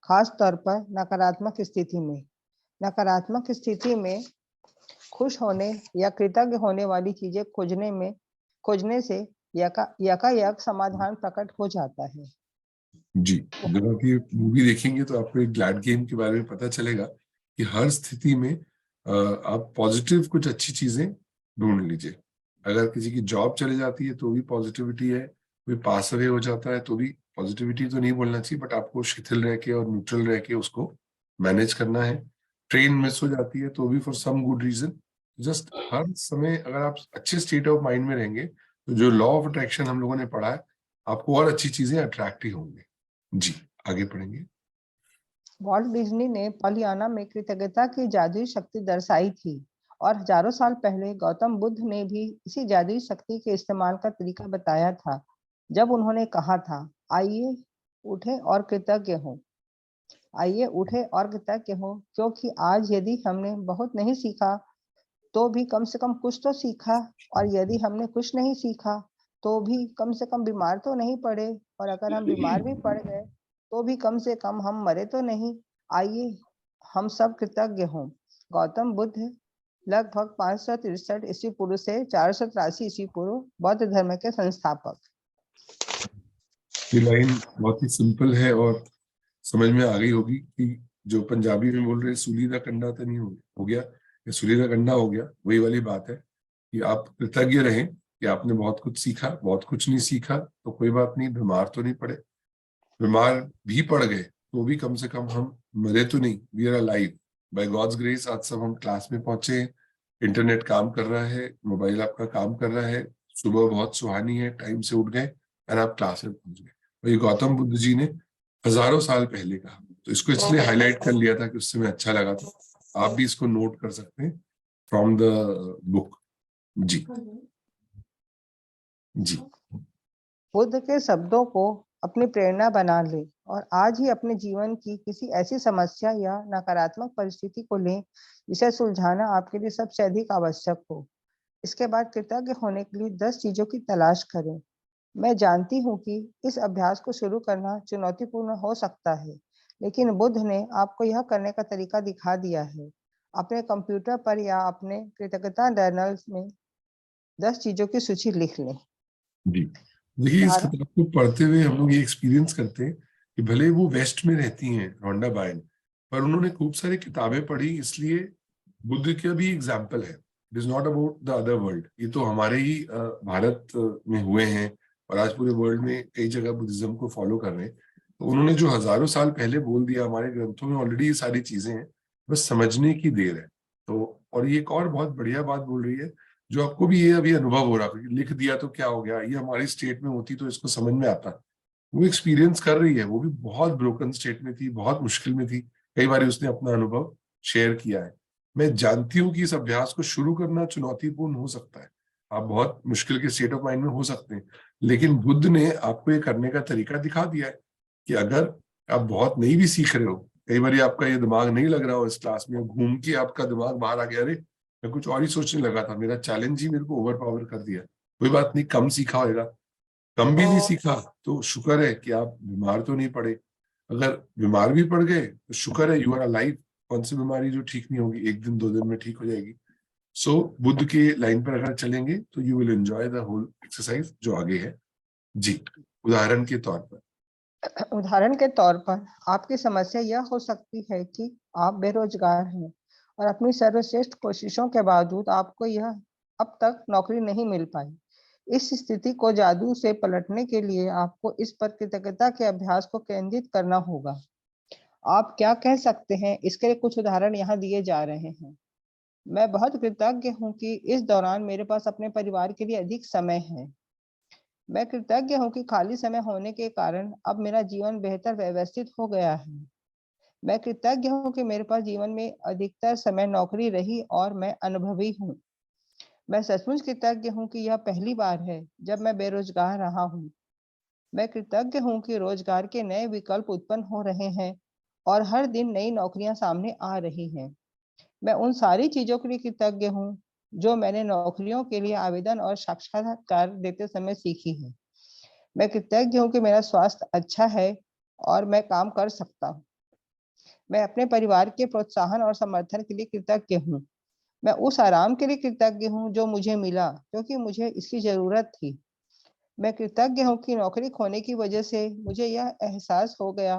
खास तौर पर नकारात्मक स्थिति में। नकारात्मक स्थिति में खुश होने या कृतज्ञ होने वाली चीजें खोजने से यकायक समाधान प्रकट हो जाता है। जी, जब आप ये मूवी देखेंगे तो आपको एक ग्लैड गेम के बारे में पता चलेगा कि हर स्थिति में आप पॉजिटिव कुछ अच्छी चीजें ढूंढ लीजिए। अगर किसी की जॉब चली जाती है तो भी पॉजिटिविटी है, कोई पास अवे हो जाता है तो भी पॉजिटिविटी तो नहीं बोलना चाहिए, बट आपको शिथिल रह के और न्यूट्रल रह के उसको मैनेज करना है। ट्रेन मिस हो जाती है तो भी for some good reason. Just हर समय अगर आप अच्छे स्टेट ऑफ माइंड में रहेंगे तो जो लॉ ऑफ अट्रैक्शन हम लोगों ने पढ़ा है, आपको और अच्छी चीजें अट्रैक्ट ही होंगे। जी, आगे पढ़ेंगे। वॉल्ट डिज्नी ने पोलियाना में कृतज्ञता की जादुई शक्ति दर्शाई थी और हजारों साल पहले गौतम बुद्ध ने भी इसी जादुई शक्ति के इस्तेमाल का तरीका बताया था, जब उन्होंने कहा था, आइए उठे और कृतज्ञ हो, आइए उठे और कृतज्ञ हो, क्योंकि आज यदि हमने बहुत नहीं सीखा तो भी कम से कम कुछ तो सीखा, और यदि हमने कुछ नहीं सीखा तो भी कम से कम बीमार तो नहीं पड़े, और अगर हम बीमार भी पड़ गए तो भी कम से कम हम मरे तो नहीं। आइए हम सब कृतज्ञ हों। गौतम बुद्ध लगभग 563 ईस्वी पूर्व से 483 ईस्वी पूर्व बौद्ध धर्म के संस्थापक। ये लाइन बहुत ही सिंपल है और समझ में आ गई होगी कि जो पंजाबी में बोल रहे सूली दा कंडा तो नहीं हो गया, या सूली दा कंडा हो गया, वही वाली बात है कि आप कृतज्ञ रहें कि आपने बहुत कुछ सीखा, बहुत कुछ नहीं सीखा तो कोई बात नहीं, बीमार तो नहीं पड़े, बीमार भी पड़ गए तो भी कम से कम हम मरे तो नहीं, we are alive by God's grace. आज सब हम क्लास में पहुंचे, इंटरनेट काम कर रहा है, मोबाइल आपका काम कर रहा है, सुबह बहुत सुहानी है, टाइम से उठ गए और आप क्लास में पहुंच गए। और ये गौतम बुद्ध जी ने हजारों साल पहले कहा, तो इसको इसलिए हाईलाइट कर लिया था कि उससे मैं अच्छा लगा था। आप भी इसको नोट कर सकते हैं फ्रॉम द बुक। जी जी। बुद्ध के शब्दों को अपनी प्रेरणा बना ले और आज ही अपने जीवन की किसी ऐसी समस्या या नकारात्मक परिस्थिति को लें जिसे सुलझाना आपके लिए सबसे अधिक आवश्यक हो। इसके बाद कृतज्ञ होने के लिए 10 चीजों की तलाश करें। मैं जानती हूँ कि इस अभ्यास को शुरू करना चुनौतीपूर्ण हो सकता है, लेकिन बुद्ध ने आपको यह करने का तरीका दिखा दिया है। अपने कंप्यूटर पर या अपने कृतज्ञता जर्नल्स में 10 चीजों की सूची लिख लें। जी देखिए, इस किताब को पढ़ते हुए हम लोग ये एक्सपीरियंस करते हैं कि भले वो वेस्ट में रहती हैं रोंडा बायन, पर उन्होंने खूब सारी किताबें पढ़ी, इसलिए बुद्ध का भी एग्जाम्पल है। It is not about the other world, ये तो हमारे ही भारत में हुए हैं और आज पूरे वर्ल्ड में कई जगह बुद्धिज्म को फॉलो कर रहे हैं। तो उन्होंने जो हजारों साल पहले बोल दिया, हमारे ग्रंथों में ऑलरेडी ये सारी चीजें हैं, बस समझने की देर है। तो और ये एक और बहुत बढ़िया बात बोल रही है, जो आपको भी ये अभी अनुभव हो रहा है, लिख दिया तो क्या हो गया, ये हमारी स्टेट में होती तो इसको समझ में आता। वो एक्सपीरियंस कर रही है, वो भी बहुत ब्रोकन स्टेट में थी, बहुत मुश्किल में थी, कई बार उसने अपना अनुभव शेयर किया है। मैं जानती हूँ कि इस अभ्यास को शुरू करना चुनौतीपूर्ण हो सकता है, आप बहुत मुश्किल के स्टेट ऑफ माइंड में हो सकते हैं, लेकिन बुद्ध ने आपको ये करने का तरीका दिखा दिया है कि अगर आप बहुत नहीं भी सीख रहे हो, कई बार आपका ये दिमाग नहीं लग रहा हो, इस क्लास में घूम के आपका दिमाग बाहर आ गया, अरे मैं कुछ और ही सोचने लगा था, मेरा चैलेंज ही मेरे को ओवर पावर कर दिया, कोई बात नहीं, कम सीखा होगा, कम भी नहीं सीखा तो शुक्र है कि आप बीमार तो नहीं पड़े। अगर बीमार भी पड़ गए तो शुक्र है, यू आर अलाइव। कौन सी बीमारी जो ठीक नहीं होगी, 1 दिन 2 दिन में ठीक हो जाएगी। सो बुद्ध के लाइन पर अगर चलेंगे तो you will enjoy the whole exercise जो आगे है। जी, उदाहरण के तौर पर आपकी समस्या यह हो सकती है कि आप बेरोजगार हैं और अपनी सर्वश्रेष्ठ कोशिशों के बावजूद आपको यह अब तक नौकरी नहीं मिल पाई। इस स्थिति को जादू से पलटने के लिए आपको इस पर कृतज्ञता के अभ्यास को केंद्रित करना होगा। आप क्या कह सकते हैं, इसके लिए कुछ उदाहरण यहाँ दिए जा रहे हैं। मैं बहुत कृतज्ञ हूँ कि इस दौरान मेरे पास अपने परिवार के लिए अधिक समय है। मैं कृतज्ञ हूँ कि खाली समय होने के कारण अब मेरा जीवन बेहतर व्यवस्थित हो गया है। मैं कृतज्ञ हूँ कि मेरे पास जीवन में अधिकतर समय नौकरी रही और मैं अनुभवी हूँ। मैं सचमुच कृतज्ञ हूँ कि यह पहली बार है जब मैं बेरोजगार रहा हूँ। मैं कृतज्ञ हूँ कि रोजगार के नए विकल्प उत्पन्न हो रहे हैं और हर दिन नई नौकरियां सामने आ रही हैं। मैं उन सारी चीजों के लिए कृतज्ञ हूँ जो मैंने नौकरियों के लिए आवेदन और साक्षात्कार देते समय सीखी है। मैं कृतज्ञ हूँ कि मेरा स्वास्थ्य अच्छा है और मैं काम कर सकता हूँ। मैं अपने परिवार के प्रोत्साहन और समर्थन के लिए कृतज्ञ हूँ। मैं उस आराम के लिए कृतज्ञ हूँ जो मुझे मिला, क्योंकि मुझे इसकी जरूरत थी। मैं कृतज्ञ हूँ कि नौकरी खोने की वजह से मुझे यह एहसास हो गया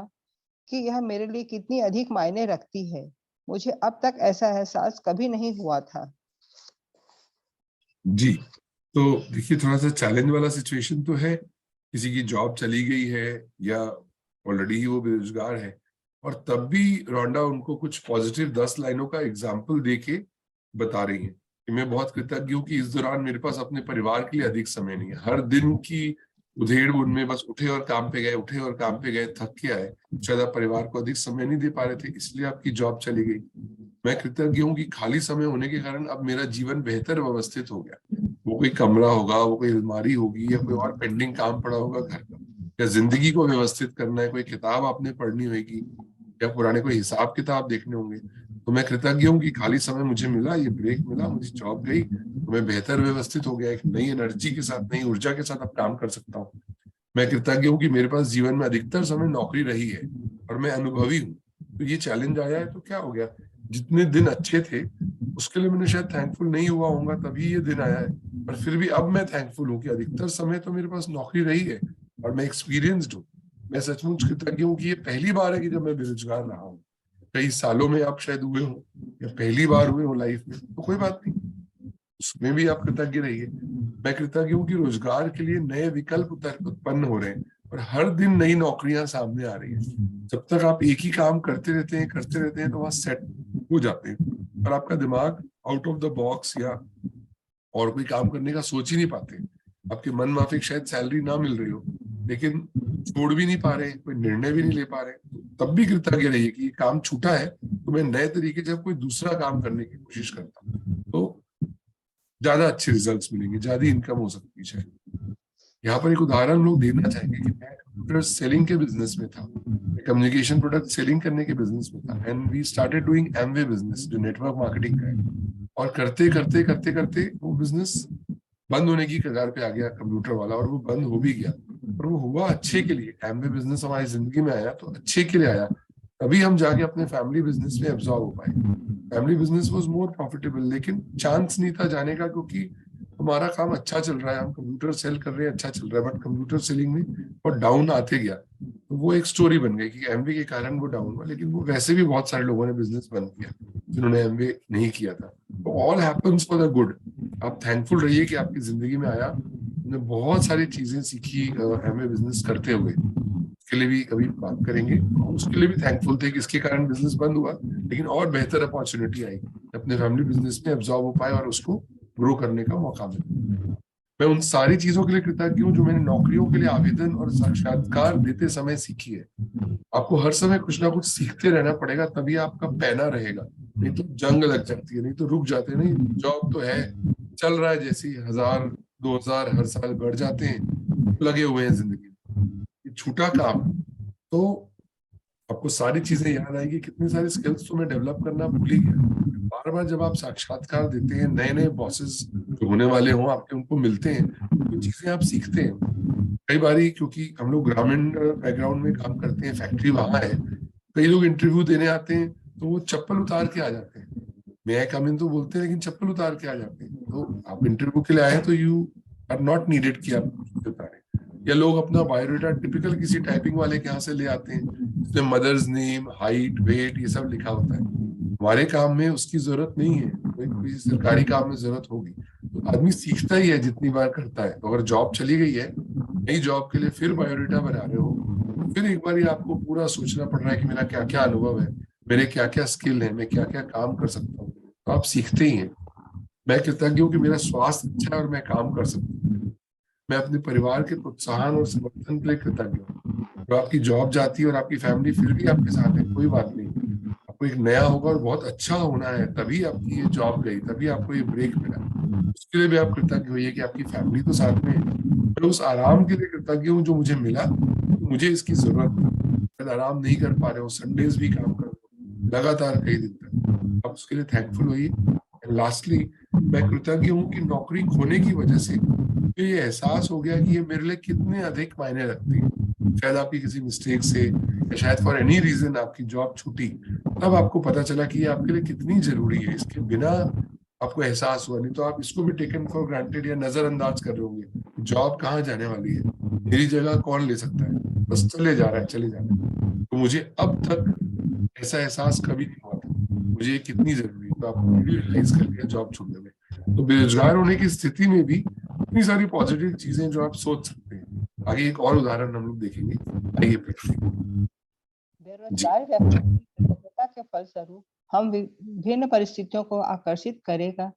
कि यह मेरे लिए कितनी अधिक मायने रखती है। मुझे अब तक ऐसा एहसास कभी नहीं हुआ था। जी, तो देखिए, थोड़ा सा चैलेंज वाला सिचुएशन तो है, किसी की जॉब चली गई है या ऑलरेडी ही वो बेरोजगार है, और तब भी रोंडा उनको कुछ पॉजिटिव 10 लाइनों का एग्जाम्पल देके बता रही है कि मैं बहुत कृतज्ञ हूँ कि इस दौरान मेरे पास अपने परिवार के लिए अधिक समय नहीं है। हर दिन की उधेड़ बुन में बस उठे और काम पे गए, उठे और काम पे गए, थक के आए, शायद आप परिवार को अधिक समय नहीं दे पा रहे थे, इसलिए आपकी जॉब चली गई। मैं कृतज्ञ हूँ कि खाली समय होने के कारण अब मेरा जीवन बेहतर व्यवस्थित हो गया। वो कोई कमरा होगा, वो कोई अलमारी होगी, या कोई और पेंडिंग काम पड़ा होगा घर का, या जिंदगी को व्यवस्थित करना है, कोई किताब आपने पढ़नी होगी, या पुराने कोई हिसाब किताब देखने होंगे। तो मैं कृतज्ञ हूँ कि खाली समय मुझे मिला, ये ब्रेक मिला, मुझे जॉब गई, तो मैं बेहतर व्यवस्थित हो गया, एक नई एनर्जी के साथ, नई ऊर्जा के साथ अब काम कर सकता हूँ। मैं कृतज्ञ हूँ कि मेरे पास जीवन में अधिकतर समय नौकरी रही है और मैं अनुभवी हूँ। तो ये चैलेंज आया है तो क्या हो गया, जितने दिन अच्छे थे उसके लिए मैंने शायद थैंकफुल नहीं हुआ होऊंगा, तभी ये दिन आया है। पर फिर भी अब मैं थैंकफुल हूँ कि अधिकतर समय तो मेरे पास नौकरी रही है और मैं एक्सपीरियंस्ड हूँ। मैं सचमुच कृतज्ञ हूँ कि ये पहली बार है कि जब मैं बेरोजगार रहा हूँ। कई सालों में आप शायद हुए हो या पहली बार हुए हो लाइफ में, तो कोई बात नहीं, उसमें भी आप कृतज्ञ रहिए। मैं कृतज्ञ हूँ कि रोजगार के लिए नए विकल्प उत्पन्न हो रहे हैं और हर दिन नई नौकरियां सामने आ रही हैं। जब तक आप एक ही काम करते रहते हैं तो वहां सेट हो जाते हैं और आपका दिमाग आउट ऑफ द बॉक्स या और कोई काम करने का सोच ही नहीं पाते। आपके मन माफिक शायद सैलरी ना मिल रही हो, लेकिन छोड़ भी नहीं पा रहे, कोई निर्णय भी नहीं ले पा रहे, तब भी कृतज्ञ रहिए कि ये काम छूटा है तो मैं नए तरीके से कोई दूसरा काम करने की कोशिश करता हूँ, तो ज्यादा अच्छे रिजल्ट्स मिलेंगे, ज्यादा इनकम हो सकती है शायद। यहाँ पर एक उदाहरण हम लोग देना चाहेंगे कि मैं कंप्यूटर सेलिंग के बिजनेस में था, कम्युनिकेशन प्रोडक्ट सेलिंग करने के बिजनेस में था, and we started doing Amway business जो नेटवर्क मार्केटिंग का है। और करते करते करते करते वो बिजनेस बंद होने की कगार पे आ गया कंप्यूटर वाला, और वो बंद हो भी गया। पर वो हुआ अच्छे के लिए, एमवे बिजनेस हमारी जिंदगी में आया तो अच्छे के लिए आया, तभी हम जाके अपने फैमिली बिजनेस में एब्जॉर्ब हो पाए। Family business was more profitable, लेकिन चांस नहीं था जाने का, क्योंकि हमारा काम अच्छा चल रहा है, हम कंप्यूटर सेल कर रहे हैं, अच्छा चल रहा है, बट कंप्यूटर सेलिंग में और डाउन आते गया। तो वो एक स्टोरी बन गई कि एमबी के कारण वो डाउन हुआ, लेकिन वो वैसे भी बहुत सारे लोगों ने बिजनेस बंद किया जिन्होंने एमबी नहीं किया था। तो all happens for the good. आप थैंकफुल रहिए कि आपकी जिंदगी में आया, हमने बहुत सारी चीजें सीखी एमबी बिजनेस करते हुए। उसके लिए भी कभी बात करेंगे, उसके लिए भी थैंकफुल थे कि इसके कारण बिजनेस बंद हुआ, लेकिन और बेहतर अपॉर्चुनिटी आई, अपने फैमिली बिजनेस में एब्जॉर्ब हो पाए और उसको ग्रो करने का मौका मिला। मैं उन सारी चीजों के लिए कृतज्ञ हूँ जो मैंने नौकरियों के लिए आवेदन और साक्षात्कार देते समय सीखी है। आपको हर समय कुछ ना कुछ सीखते रहना पड़ेगा, तभी आपका पैना रहेगा, नहीं तो जंग लग जाती है, नहीं तो रुक जाते हैं। नहीं, जॉब तो है, चल रहा है, जैसे 1000 2000 हर साल बढ़ जाते हैं, लगे हुए हैं जिंदगी में। ये छूटा काम, तो आपको सारी चीजें याद आएगी, कितनी सारी स्किल्स तो मैं डेवलप करना भूल ही गया। बार बार जब आप साक्षात्कार देते हैं, नए नए बॉसेस जो होने वाले हों आपके, उनको मिलते हैं, तो चीजें आप सीखते हैं। कई बारी क्योंकि हम लोग ग्रामीण बैकग्राउंड में काम करते हैं, फैक्ट्री वहां है, कई लोग इंटरव्यू देने आते हैं तो वो चप्पल उतार के आ जाते हैं। मैं आई कम इन तो बोलते हैं, लेकिन चप्पल उतार के आ जाते हैं। तो आप इंटरव्यू के लिए आए तो यू आर नॉट नीडेड कि आप उतारें। या लोग अपना बायोडाटा टिपिकल किसी टाइपिंग वाले के यहाँ से ले आते हैं, जिसमें मदर्स नेम, हाइट, वेट, ये सब लिखा होता है। हमारे काम में उसकी जरूरत नहीं है, कोई सरकारी काम में जरूरत होगी तो आदमी सीखता ही है जितनी बार करता है। तो अगर जॉब चली गई है, नई जॉब के लिए फिर बायोडाटा बना रहे हो, फिर एक बार आपको पूरा सोचना पड़ रहा है कि मेरा क्या क्या अनुभव है, मेरे क्या क्या स्किल है, मैं क्या क्या काम कर सकता हूँ, तो आप सीखते ही हैं। मैं कृतज्ञ हूँ कि मेरा स्वास्थ्य अच्छा है और मैं काम कर सकता हूँ। मैं अपने परिवार के प्रोत्साहन और समर्थन के लिए कृतज्ञ हूँ। तो आपकी जॉब जाती है और आपकी फैमिली फिर भी आपके साथ है, कोई बात नहीं, आपको एक नया होगा और बहुत अच्छा होना है, तभी आपकी ये जॉब गई, तभी आपको ये ब्रेक मिला, उसके लिए भी आप कृतज्ञ होइए कि आपकी फैमिली तो साथ में है। मैं उस आराम के लिए कृतज्ञ हूँ जो मुझे मिला, मुझे इसकी जरूरत थी। शायद आराम नहीं कर पा रहे हो, संडेज भी काम कर रहे हो लगातार कई दिन तक, आप उसके लिए थैंकफुल होइए। लास्टली, मैं कृतज्ञ हूँ कि नौकरी खोने की वजह से ये एहसास हो गया कि ये मेरे लिए कितने अधिक मायने रखती है। शायद आपकी किसी मिस्टेक से या शायद फॉर एनी रीजन आपकी जॉब छूटी, तब आपको पता चला कि ये आपके लिए कितनी जरूरी है। इसके बिना आपको एहसास हुआ, नहीं तो आप इसको भी टेकन फॉर ग्रांटेड या नजरअंदाज कर रहे होंगे। जॉब कहाँ जाने वाली है, मेरी जगह कौन ले सकता है, बस चले जा रहा है चले जा रहा है। तो मुझे अब तक ऐसा एहसास कभी नहीं हुआ था, मुझे ये कितनी जरूरी है, तो आपको रियलाइज कर लिया जॉब छोड़ने में। तो बेरोजगार होने की स्थिति में भी इतनी सारी पॉजिटिव चीजें जो आप सोच सकते हैं। आगे एक और उदाहरण हम लोग देखेंगे, आइए पढ़ते हैं। बेरोजगार व्यक्ति की कृतज्ञता के फलस्वरूप हम विभिन्न परिस्थितियों को आकर्षित करेगा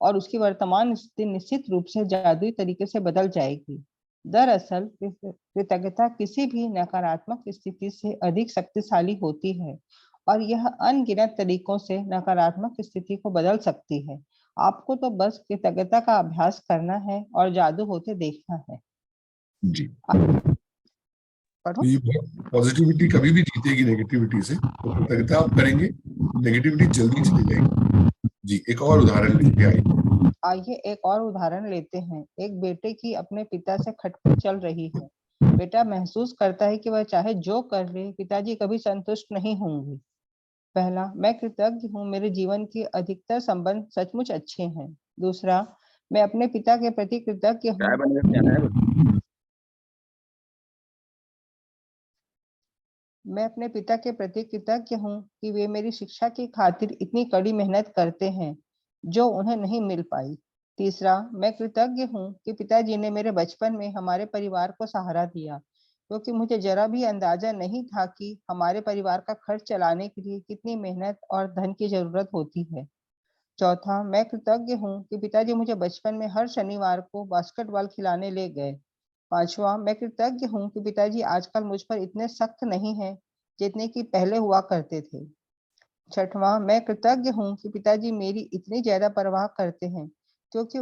और उसकी वर्तमान स्थिति निश्चित रूप से जादुई तरीके से बदल जाएगी। दरअसल कृतज्ञता किसी भी नकारात्मक स्थिति से अधिक शक्तिशाली होती है और यह अनगिनत तरीकों से नकारात्मक स्थिति को बदल सकती है। आपको तो बस कृतज्ञता का अभ्यास करना है और जादू होते देखना है। जी, पढ़ो। तो ये पॉजिटिविटी कभी भी जीतेगी नेगेटिविटी से, तो कृतज्ञता आप करेंगे, नेगेटिविटी जल्दी चली जाएगी। जी, एक और उदाहरण लेके आइए। आइए एक और उदाहरण लेते हैं। एक बेटे की अपने पिता से खटपट चल रही है। बेटा महसूस करता है कि वह चाहे जो कर ले, पिताजी कभी संतुष्ट नहीं होंगे। पहला, मैं कृतज्ञ हूँ, मेरे जीवन के अधिकतर संबंध सचमुच अच्छे हैं। दूसरा, मैं अपने पिता के प्रति कृतज्ञ हूँ। मैं अपने पिता के प्रति कृतज्ञ हूँ कि वे मेरी शिक्षा की खातिर इतनी कड़ी मेहनत करते हैं जो उन्हें नहीं मिल पाई। तीसरा, मैं कृतज्ञ हूँ कि पिताजी ने मेरे बचपन में हमारे परिवार को सहारा दिया, क्योंकि मुझे जरा भी अंदाजा नहीं था कि हमारे परिवार का खर्च चलाने के लिए कितनी मेहनत और धन की जरूरत होती है। चौथा, मैं कृतज्ञ हूँ कि पिताजी मुझे बचपन में हर शनिवार को बास्केटबॉल खिलाने ले गए। पांचवा, मैं कृतज्ञ हूँ कि पिताजी आजकल मुझ पर इतने सख्त नहीं हैं जितने कि पहले हुआ करते थे। छठवां, मैं कृतज्ञ हूँ कि पिताजी मेरी इतनी ज्यादा परवाह करते हैं, क्योंकि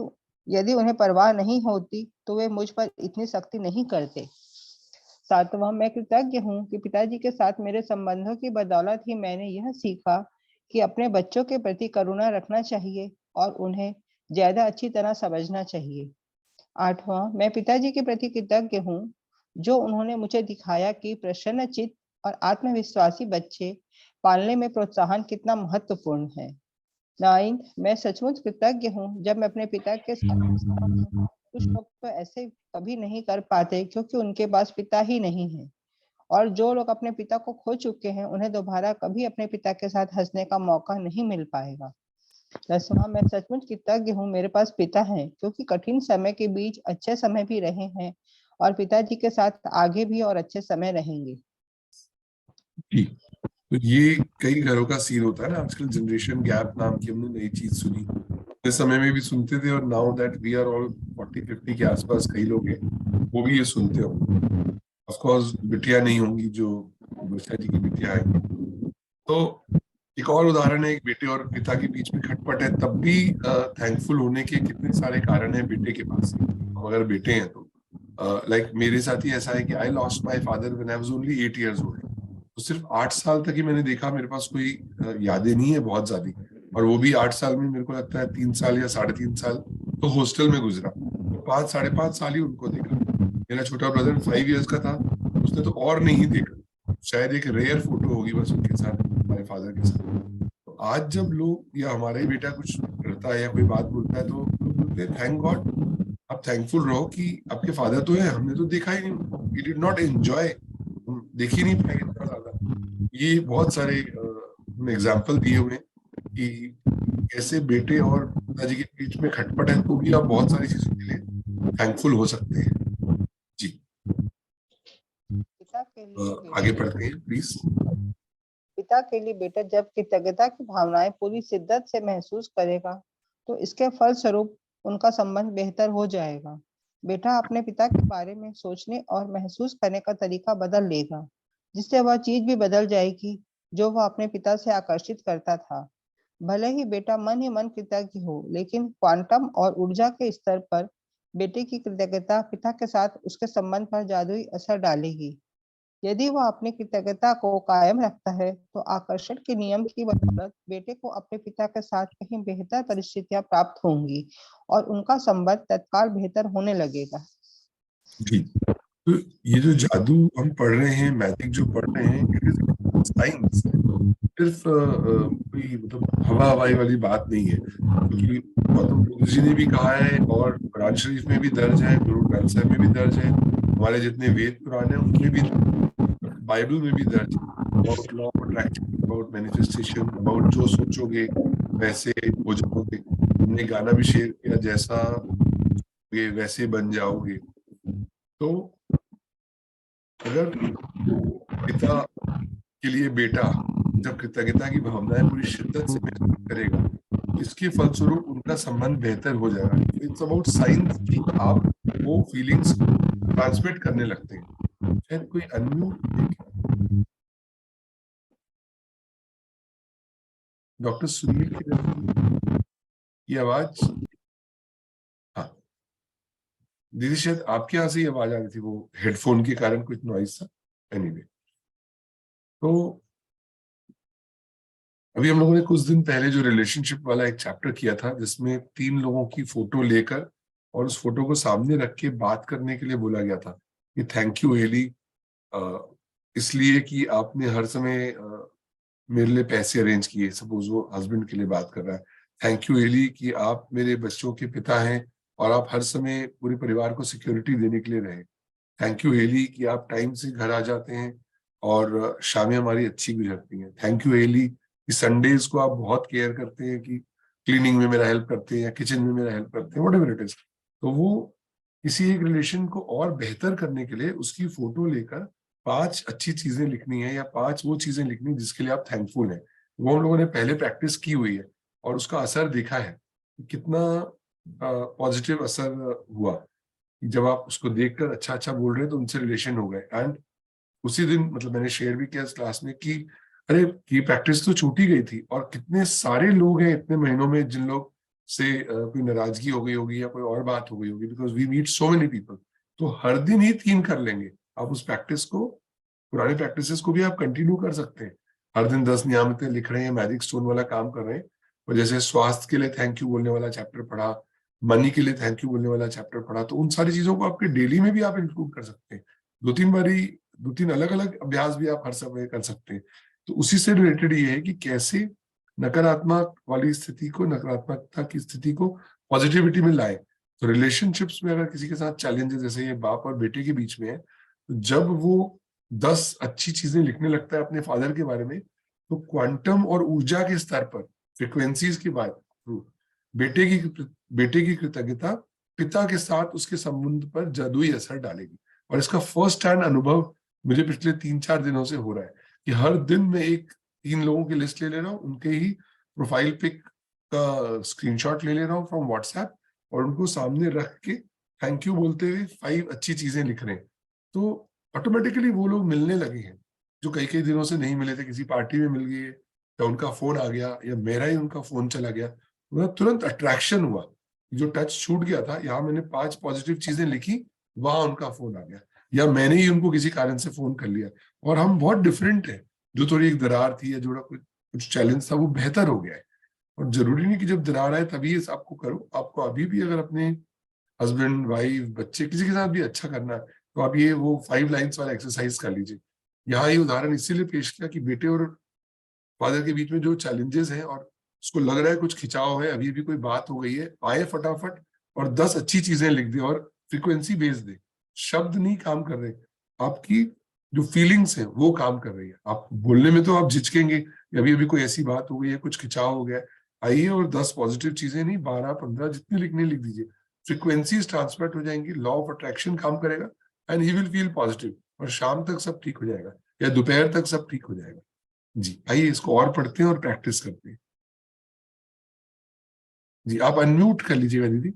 यदि उन्हें परवाह नहीं होती तो वे मुझ पर इतनी सख्ती नहीं करते। सातवां, मैं कृतज्ञ हूँ कि पिताजी के साथ मेरे संबंधों की बदौलत ही मैंने यह सीखा कि अपने बच्चों के प्रति करुणा रखना चाहिए और उन्हें ज्यादा अच्छी तरह समझना चाहिए। आठवां, मैं पिताजी के प्रति कृतज्ञ हूँ जो उन्होंने मुझे दिखाया कि प्रसन्नचित्त और आत्मविश्वासी बच्चे पालने में प्रोत्साहन कितना महत्वपूर्ण है। 9, मैं सचमुच कृतज्ञ हूँ जब मैं अपने पिता के साथ कुछ लोग तो ऐसे कभी नहीं कर पाते क्योंकि उनके पास पिता ही नहीं है, और जो लोग अपने पिता को खो चुके हैं उन्हें दोबारा कभी अपने पिता के साथ हंसने का मौका नहीं मिल पाएगा। 10वां, मैं सचमुच कृतज्ञ हूँ मेरे पास पिता है, क्योंकि कठिन समय के बीच अच्छे समय भी रहे हैं और पिताजी के साथ आगे भी और अच्छे समय रहेंगे। जी, तो ये कई घरों का सीन होता है ना आजकल। जनरेशन गैप नाम की हमने नई चीज सुनी, इस समय में भी सुनते थे, और now that we are all 40-50 के आसपास कई लोग हैं वो भी ये सुनते हो। ऑफ कोर्स बिटिया नहीं होंगी जो वर्षा जी की बिटिया है। तो एक और उदाहरण है, एक बेटे और पिता के बीच में खटपट है, तब भी थैंकफुल होने के कितने सारे कारण हैं बेटे के पास। अगर बेटे हैं तो लाइक मेरे साथ ही ऐसा है कि I lost my father when I was only 8 years old। तो सिर्फ 8 साल तक ही मैंने देखा, मेरे पास कोई यादें नहीं है बहुत ज्यादा, और वो भी 8 साल में मेरे को लगता है 3 साल या 3.5 साल तो हॉस्टल में गुजरा, तो 5-5.5 साल ही उनको देखा। मेरा छोटा ब्रदर 5 years का था, उसने तो और नहीं देखा, शायद एक रेयर फोटो होगी बस उनके साथ, हमारे फादर के साथ। तो आज जब लोग या हमारा ही बेटा कुछ करता है या कोई बात बोलता है तो लोग बोलते हैं थैंक गॉड, आप थैंकफुल रहो कि आपके फादर तो है, हमने तो देखा ही नहीं, वी डिड नॉट एंजॉय, हम देख ही नहीं पाए इतना ज्यादा। ये बहुत सारे एग्जाम्पल दिए हुए हैं कि कैसे बेटे और पिताजी के बीच में खटपट है तो भी आप बहुत सारी चीजों के लिए थैंकफुल हो सकते हैं। जी, पिता के लिए आगे बढ़ते हैं प्लीज। पिता के लिए बेटा जब कृतज्ञता की भावनाएं पूरी शिद्दत से महसूस करेगा तो इसके फलस्वरूप उनका संबंध बेहतर हो जाएगा। बेटा अपने पिता के बारे में सोचने और महसूस करने का तरीका बदल लेगा, जिससे वह चीज भी बदल जाएगी जो वह अपने पिता से आकर्षित करता था। भले ही बेटा मन ही मन कृतज्ञ हो, लेकिन क्वांटम और ऊर्जा के स्तर पर बेटे की कृतज्ञता पिता के साथ उसके संबंध पर जादुई असर डालेगी। यदि वह अपनी कृतज्ञता को कायम रखता है तो आकर्षण के नियम की बदौलत बेटे को अपने पिता के साथ कहीं बेहतर परिस्थितियां प्राप्त होंगी और उनका संबंध तत्काल बेहतर होने लगेगा। जी, तो ये जो जादू हम पढ़ रहे हैं, मैजिक जो पढ़ रहे हैं, इट इज साइंस, सिर्फ कोई मतलब हवा हवाई वाली बात नहीं है, क्योंकि गौतम बुद्ध जी ने भी कहा है और कुरान शरीफ में भी दर्ज है, गुरु ग्रंथ साहिब में भी दर्ज है, हमारे जितने वेद पुराण है उनमें भी, बाइबल में भी दर्ज है, about law of attraction, about manifestation, about जो सोचोगे वैसे हो जाओगे। हमने गाना भी शेयर किया, जैसा ये वैसे बन जाओगे। तो अगर पिता के लिए बेटा जब कृतज्ञता की भावनाएं पूरी शिद्दत से महसूस करेगा, इसके फलस्वरूप उनका संबंध बेहतर हो जाएगा। इट्स अबाउट साइंस कि आप वो फीलिंग्स ट्रांसमिट करने लगते हैं। शायद कोई अनम्यूट, डॉक्टर सुनील की आवाज, हाँ दीदी शायद आपके यहाँ से ही आवाज आ रही थी, वो हेडफोन के कारण कुछ नॉइज था। एनीवे, तो अभी हम लोगों ने कुछ दिन पहले जो रिलेशनशिप वाला एक चैप्टर किया था, जिसमें 3 लोगों की फोटो लेकर और उस फोटो को सामने रख के बात करने के लिए बोला गया था कि थैंक यू एली, इसलिए कि आपने हर समय मेरे लिए पैसे अरेंज किए, सपोज वो हस्बैंड के लिए बात कर रहा है, थैंक यू एली कि आप मेरे बच्चों के पिता हैं और आप हर समय पूरे परिवार को सिक्योरिटी देने के लिए रहे। थैंक यू एली कि आप टाइम से घर आ जाते हैं और शामें हमारी अच्छी गुजरती हैं। थैंक यू एली कि संडेज को आप बहुत केयर करते हैं कि क्लीनिंग में मेरा हेल्प करते हैं या किचन में मेरा हेल्प करते हैं, व्हाटएवर इट इज। तो वो किसी एक रिलेशन को और बेहतर करने के लिए उसकी फोटो लेकर 5 अच्छी चीजें लिखनी है या 5 वो चीजें लिखनी जिसके लिए आप थैंकफुल हैं। वो हम लोगों ने पहले प्रैक्टिस की हुई है और उसका असर देखा है, कितना पॉजिटिव असर हुआ। जब आप उसको देखकर अच्छा अच्छा बोल रहे हैं तो उनसे रिलेशन हो गए। एंड उसी दिन मतलब मैंने शेयर भी किया इस क्लास में कि अरे ये प्रैक्टिस तो छूट ही गई थी और कितने सारे लोग हैं इतने महीनों में जिन लोग से कोई नाराजगी हो गई होगी या कोई और बात हो गई होगी, because we meet so many people. तो हर दिन ही 3 कर लेंगे आप उस प्रैक्टिस को, पुराने प्रैक्टिसेस को भी आप कंटिन्यू कर सकते हैं। हर दिन 10 नियामतें लिख रहे हैं, मैजिक स्टोन वाला काम कर रहे हैं, और जैसे स्वास्थ्य के लिए थैंक यू बोलने वाला चैप्टर पढ़ा, मनी के लिए थैंक यू बोलने वाला चैप्टर पढ़ा, तो उन सारी चीजों को आपके डेली में भी आप इंक्लूड कर सकते हैं। 2-3 अलग अलग अभ्यास भी आप हर समय कर सकते हैं। तो उसी से रिलेटेड ये है कि कैसे नकारात्मक वाली स्थिति को, नकारात्मकता की स्थिति को पॉजिटिविटी में लाए। तो रिलेशनशिप्स में अगर किसी के साथ चैलेंजेस जैसे ये बाप और बेटे के बीच में है, तो जब वो 10 अच्छी चीजें लिखने लगता है अपने फादर के बारे में, तो क्वांटम और ऊर्जा के स्तर पर, फ्रिक्वेंसीज की बात, बेटे की कृतज्ञता पिता के साथ उसके संबंध पर जादुई असर डालेगी। और इसका फर्स्ट हैंड अनुभव मुझे पिछले 3-4 दिनों से हो रहा है कि हर दिन मैं 3 लोगों की लिस्ट ले रहा हूँ, उनके ही प्रोफाइल पिक का स्क्रीनशॉट ले रहा हूँ फ्रॉम व्हाट्सएप और उनको सामने रख के थैंक यू बोलते हुए 5 अच्छी चीजें लिख रहे हैं। तो ऑटोमेटिकली वो लोग मिलने लगे हैं जो कई कई दिनों से नहीं मिले थे, किसी पार्टी में मिल गए या उनका फोन आ गया या मेरा ही उनका फोन चला गया, मतलब तुरंत अट्रैक्शन हुआ। जो टच छूट गया था, यहाँ मैंने 5 पॉजिटिव चीजें लिखी, वहां उनका फोन आ गया या मैंने ही उनको किसी कारण से फोन कर लिया, और हम बहुत डिफरेंट है। जो थोड़ी एक दरार थी या जो कुछ चैलेंज था वो बेहतर हो गया है। और जरूरी नहीं कि जब दरार आए तभी इस आपको करो, आपको अभी भी अगर अपने हस्बैंड वाइफ बच्चे किसी के साथ भी अच्छा करना है तो आप ये वो 5 लाइन्स वाला एक्सरसाइज कर लीजिए। यहाँ ये उदाहरण इसीलिए पेश किया कि बेटे और फादर के बीच में जो चैलेंजेस हैं और उसको लग रहा है कुछ खिंचाव है, अभी भी कोई बात हो गई है, आए फटाफट और 10 अच्छी चीजें लिख दे और फ्रीक्वेंसी भेज दे। शब्द नहीं काम कर रहे, आपकी जो फीलिंग्स है वो काम कर रही है। आप बोलने में तो आप झिझकेंगे, अभी अभी कोई ऐसी बात हो गई है, कुछ खिंचाव हो गया है, आइए और 10 पॉजिटिव चीजें नहीं, 12-15 जितनी लिखनी लिख दीजिए। फ्रीक्वेंसीज ट्रांसमिट हो जाएंगी, लॉ ऑफ अट्रैक्शन काम करेगा and he will feel positive, और शाम तक सब ठीक हो जाएगा या दोपहर तक सब ठीक हो जाएगा। जी आइए इसको और पढ़ते हैं और प्रैक्टिस करते हैं। जी आप अनम्यूट कर लीजिएगा दीदी।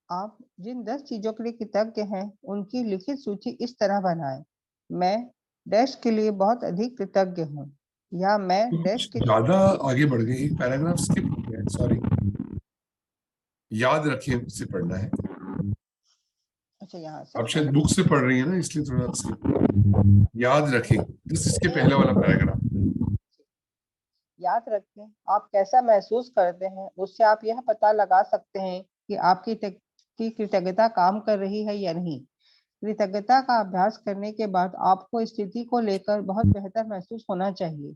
आप जिन 10 चीजों के लिए कृतज्ञ हैं उनकी लिखित सूची इस तरह बनाएं। मैं डैश के लिए बहुत अधिक कृतज्ञ हूँ, या मैं डैश के ज्यादा आगे बढ़ गए, एक पैराग्राफ स्किप हो गया, सॉरी। याद रखिए से पढ़ना है। अच्छा यहाँ से आप शायद बुक से पढ़ रही है ना, इसलिए थोड़ा स्किप। याद रखें जिस इसके पहले वाला पैराग्राफ। याद रखें आप कैसा महसूस करते हैं, उससे आप यह पता लगा सकते हैं कि आपकी कृतज्ञता काम कर रही है या नहीं। कृतज्ञता का अभ्यास करने के बाद आपको स्थिति को लेकर बहुत बेहतर महसूस होना चाहिए।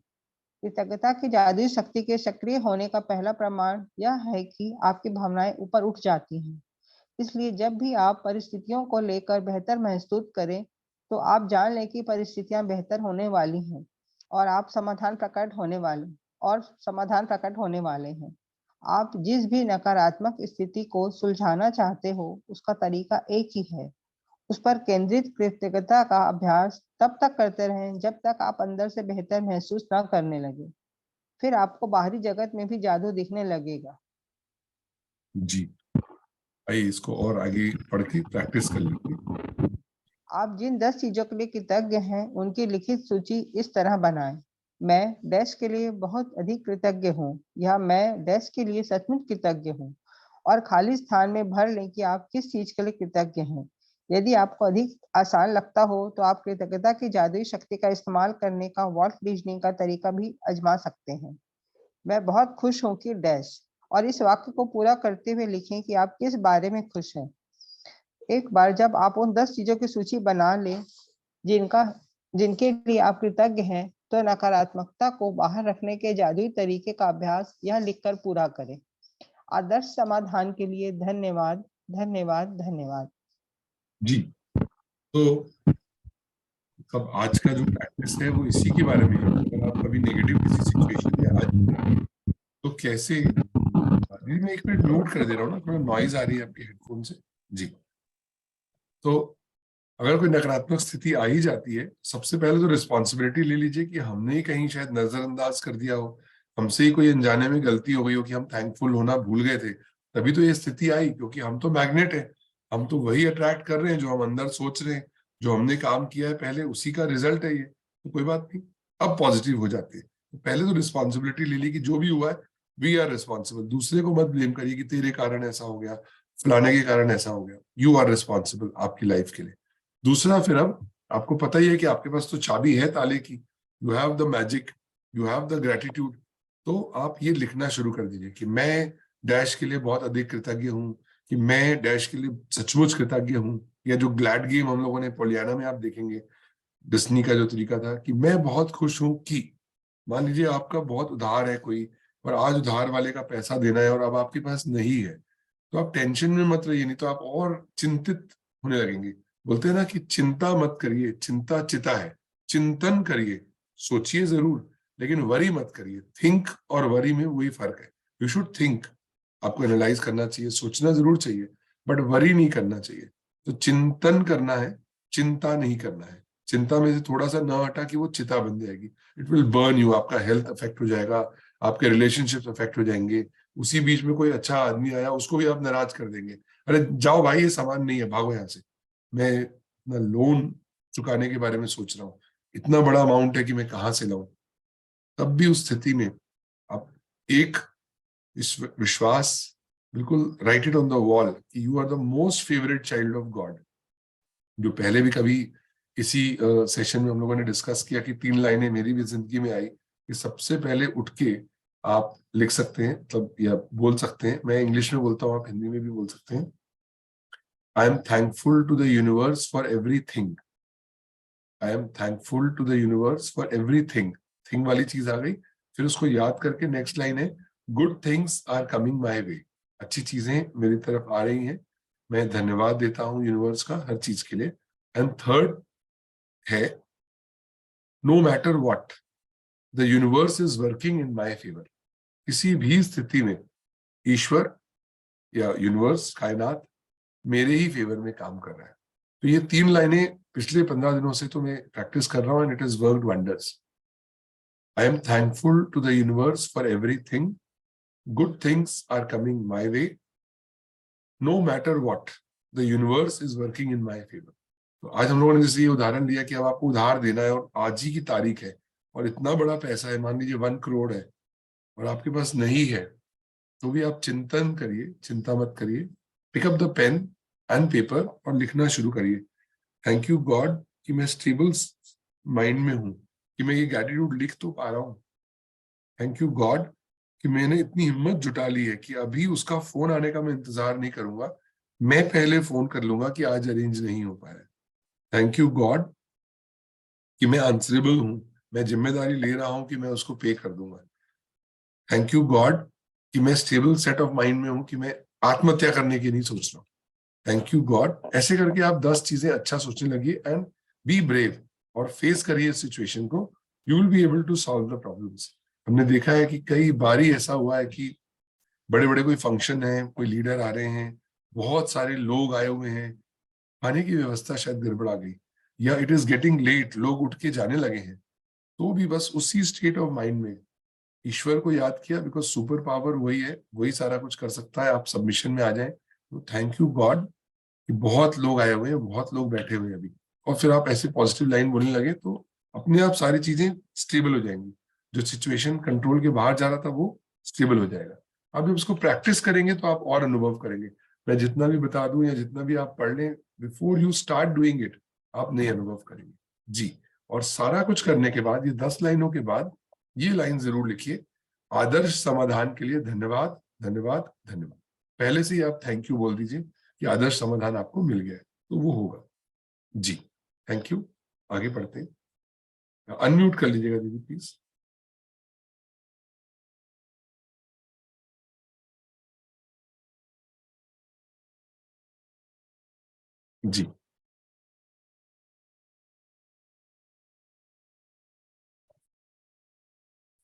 कृतज्ञता की जादुई शक्ति के सक्रिय होने का पहला प्रमाण यह है कि आपकी भावनाएं ऊपर उठ जाती हैं। इसलिए जब भी आप परिस्थितियों को लेकर बेहतर महसूस करें, तो आप जान लें कि परिस्थितियां बेहतर होने वाली हैं और समाधान प्रकट होने वाले हैं। आप जिस भी नकारात्मक स्थिति को सुलझाना चाहते हो, उसका तरीका एक ही है। उस पर केंद्रित कृतज्ञता का अभ्यास तब तक करते रहें जब तक आप अंदर से बेहतर महसूस न करने लगे। फिर आपको बाहरी जगत में भी जादू दिखने लगेगा। जी आइए इसको और आगे पढ़ के प्रैक्टिस कर लीजिए। आप जिन 10 चीजों के लिए कृतज्ञ हैं उनकी लिखित सूची इस तरह बनाएं। मैं डैश के लिए बहुत अधिक कृतज्ञ हूँ, या मैं डैश के लिए सचमुच कृतज्ञ हूँ, और खाली स्थान में भर लें कि आप किस चीज के लिए कृतज्ञ हैं। यदि आपको अधिक आसान लगता हो तो आप कृतज्ञता की जादुई शक्ति का इस्तेमाल करने का वॉल्ट रीजनिंग का तरीका भी आजमा सकते हैं। मैं बहुत खुश हूँ कि डैश, और इस वाक्य को पूरा करते हुए लिखें कि आप किस बारे में खुश हैं। एक बार जब आप उन 10 चीजों की सूची बना लें जिनके लिए आप कृतज्ञ हैं, तो नकारात्मकता को बाहर रखने के जादुई तरीके का अभ्यास यह लिखकर पूरा करें। आदर्श समाधान के लिए धन्यवाद, धन्यवाद, धन्यवाद। जी, तो अब आज का जो प्रैक्टिस है वो इसी के बारे में है। अगर आप कभी नेगेटिव किसी सिचुएशन में आ जाए तो कैसे, मैं एक मिनट नोट कर दे रहा हूँ ना, थोड़ा नॉइज आ रही है आपके हेडफोन से। जी, तो अगर कोई नकारात्मक स्थिति आ ही जाती है, सबसे पहले तो रिस्पॉन्सिबिलिटी ले लीजिए कि हमने ही कहीं शायद नजरअंदाज कर दिया हो, हमसे ही कोई अनजाने में गलती हो गई हो कि हम थैंकफुल होना भूल गए थे, तभी तो ये स्थिति आई। क्योंकि हम तो मैग्नेट है, हम तो वही अट्रैक्ट कर रहे हैं जो हम अंदर सोच रहे हैं, जो हमने काम किया है पहले उसी का रिजल्ट है ये। तो कोई बात नहीं, अब पॉजिटिव हो जाते हैं। तो पहले तो रिस्पॉन्सिबिलिटी ले ली कि जो भी हुआ है वी आर रिस्पॉन्सिबल। दूसरे को मत ब्लेम करिए कि तेरे कारण ऐसा हो गया, फलाने के कारण ऐसा हो गया। यू आर रिस्पॉन्सिबल आपकी लाइफ के लिए। दूसरा, फिर अब आपको पता ही है कि आपके पास तो चाबी है ताले की, you have the magic, you have the gratitude. तो आप ये लिखना शुरू कर दीजिए कि मैं डैश के लिए बहुत अधिक कृतज्ञ हूँ, कि मैं डैश के लिए सचमुच कृतज्ञ हूँ। या जो ग्लैड गेम हम लोगों ने पोलियाना में आप देखेंगे, डिस्नी का जो तरीका था कि मैं बहुत खुश हूँ कि, मान लीजिए आपका बहुत उधार है कोई, और आज उधार वाले का पैसा देना है और अब आपके पास नहीं है, तो आप टेंशन में मत रहिए, नहीं तो आप और चिंतित होने लगेंगे। बोलते हैं ना कि चिंता मत करिए, चिंता चिता है। चिंतन करिए, सोचिए जरूर, लेकिन वरी मत करिए। थिंक और वरी में वही फर्क है। यू शुड थिंक, आपको एनालाइज करना चाहिए, सोचना जरूर चाहिए, बट वरी नहीं करना चाहिए। तो चिंतन करना है, चिंता नहीं करना है। चिंता में से थोड़ा सा न हटा कि वो चिता बन जाएगी, इट विल बर्न यू। आपका हेल्थ अफेक्ट हो जाएगा, आपके रिलेशनशिप्स अफेक्ट हो जाएंगे। उसी बीच में कोई अच्छा आदमी आया, उसको भी आप नाराज कर देंगे, अरे जाओ भाई ये सामान नहीं है, भागो यहाँ से। मैं अपना लोन चुकाने के बारे में सोच रहा हूँ, इतना बड़ा अमाउंट है कि मैं कहाँ से लाऊं। तब भी उस स्थिति में आप एक विश्वास, बिल्कुल right it on the wall कि you are the most favourite child of God. जो पहले भी कभी इसी सेशन में हम लोगों ने डिस्कस किया कि 3 लाइनें मेरी भी जिंदगी में आई कि सबसे पहले उठ के आप लिख सकते हैं, मतलब या बोल सकते हैं, मैं इंग्लिश में बोलता हूँ, आप हिंदी में भी बोल सकते हैं। I am thankful to the universe for everything. I am thankful to the universe for everything. Thing वाली चीज आ गई, फिर उसको याद करके नेक्स्ट लाइन है good things are coming my way. अच्छी चीजें मेरी तरफ आ रही हैं, मैं धन्यवाद देता हूं यूनिवर्स का हर चीज के लिए। एंड थर्ड है no matter what the universe is working in my favour. किसी भी स्थिति में ईश्वर या यूनिवर्स, कायनात मेरे ही फेवर में काम कर रहा है। तो ये 3 लाइनें पिछले 15 दिनों से तो मैं प्रैक्टिस कर रहा हूं and it is worked wonders. I am thankful to the universe for everything, good things are coming my way, no matter what the universe is working in my favour. तो आज हम लोगों ने जैसे ये उदाहरण लिया कि अब आपको उधार देना है और आज ही की तारीख है और इतना बड़ा पैसा है, मान लीजिए 1 करोड़ है और आपके पास नहीं है, तो भी आप चिंतन करिए, चिंता मत करिए। Pick up the pen and paper और लिखना शुरू करिए। थैंक यू गॉड कि मैं स्टेबल माइंड में हूं, कि मैं ये ग्रैटिट्यूड लिख तो पा रहा हूं। थैंक यू गॉड कि मैंने इतनी हिम्मत जुटा ली है कि अभी उसका फोन आने का मैं इंतजार नहीं करूंगा, मैं पहले फोन कर लूंगा कि आज अरेंज नहीं हो पाया। थैंक यू गॉड कि मैं आंसरेबल हूं, मैं जिम्मेदारी ले रहा हूं कि मैं उसको पे कर दूंगा। थैंक यू गॉड कि मैं स्टेबल सेट ऑफ माइंड में हूं, कि मैं आत्महत्या करने की नहीं सोच रहा हूं। Thank you God. ऐसे करके आप 10 चीजें अच्छा सोचने लगिए एंड बी ब्रेव और फेस करिए सिचुएशन को। You will be able to solve the problems. हमने देखा है कि कई बारी ऐसा हुआ है कि बड़े बड़े कोई फंक्शन है, कोई लीडर आ रहे हैं, बहुत सारे लोग आए हुए हैं, खाने की व्यवस्था शायद गड़बड़ा गई या इट इज गेटिंग लेट, लोग उठ के जाने लगे हैं, तो भी बस उसी स्टेट ऑफ माइंड में ईश्वर को याद किया, बिकॉज सुपर पावर वही है, वही सारा कुछ कर सकता है। आप सबमिशन में आ जाए, तो थैंक यू गॉड कि बहुत लोग आए हुए हैं, बहुत लोग बैठे हुए हैं अभी। और फिर आप ऐसे पॉजिटिव लाइन बोलने लगे तो अपने आप सारी चीजें स्टेबल हो जाएंगी। जो सिचुएशन कंट्रोल के बाहर जा रहा था वो स्टेबल हो जाएगा। आप जब उसको प्रैक्टिस करेंगे तो आप और अनुभव करेंगे। मैं जितना भी बता दूं या जितना भी आप पढ़ लें, before you start doing it आप नए अनुभव करेंगे जी। और सारा कुछ करने के बाद, ये 10 लाइनों के बाद ये लाइन जरूर लिखिए, आदर्श समाधान के लिए धन्यवाद, धन्यवाद, धन्यवाद। पहले से ही आप थैंक यू बोल दीजिए कि आदर्श समाधान आपको मिल गया है, तो वो होगा। जी, थैंक यू। आगे बढ़ते हैं। अनम्यूट कर लीजिएगा दीदी प्लीज। जी,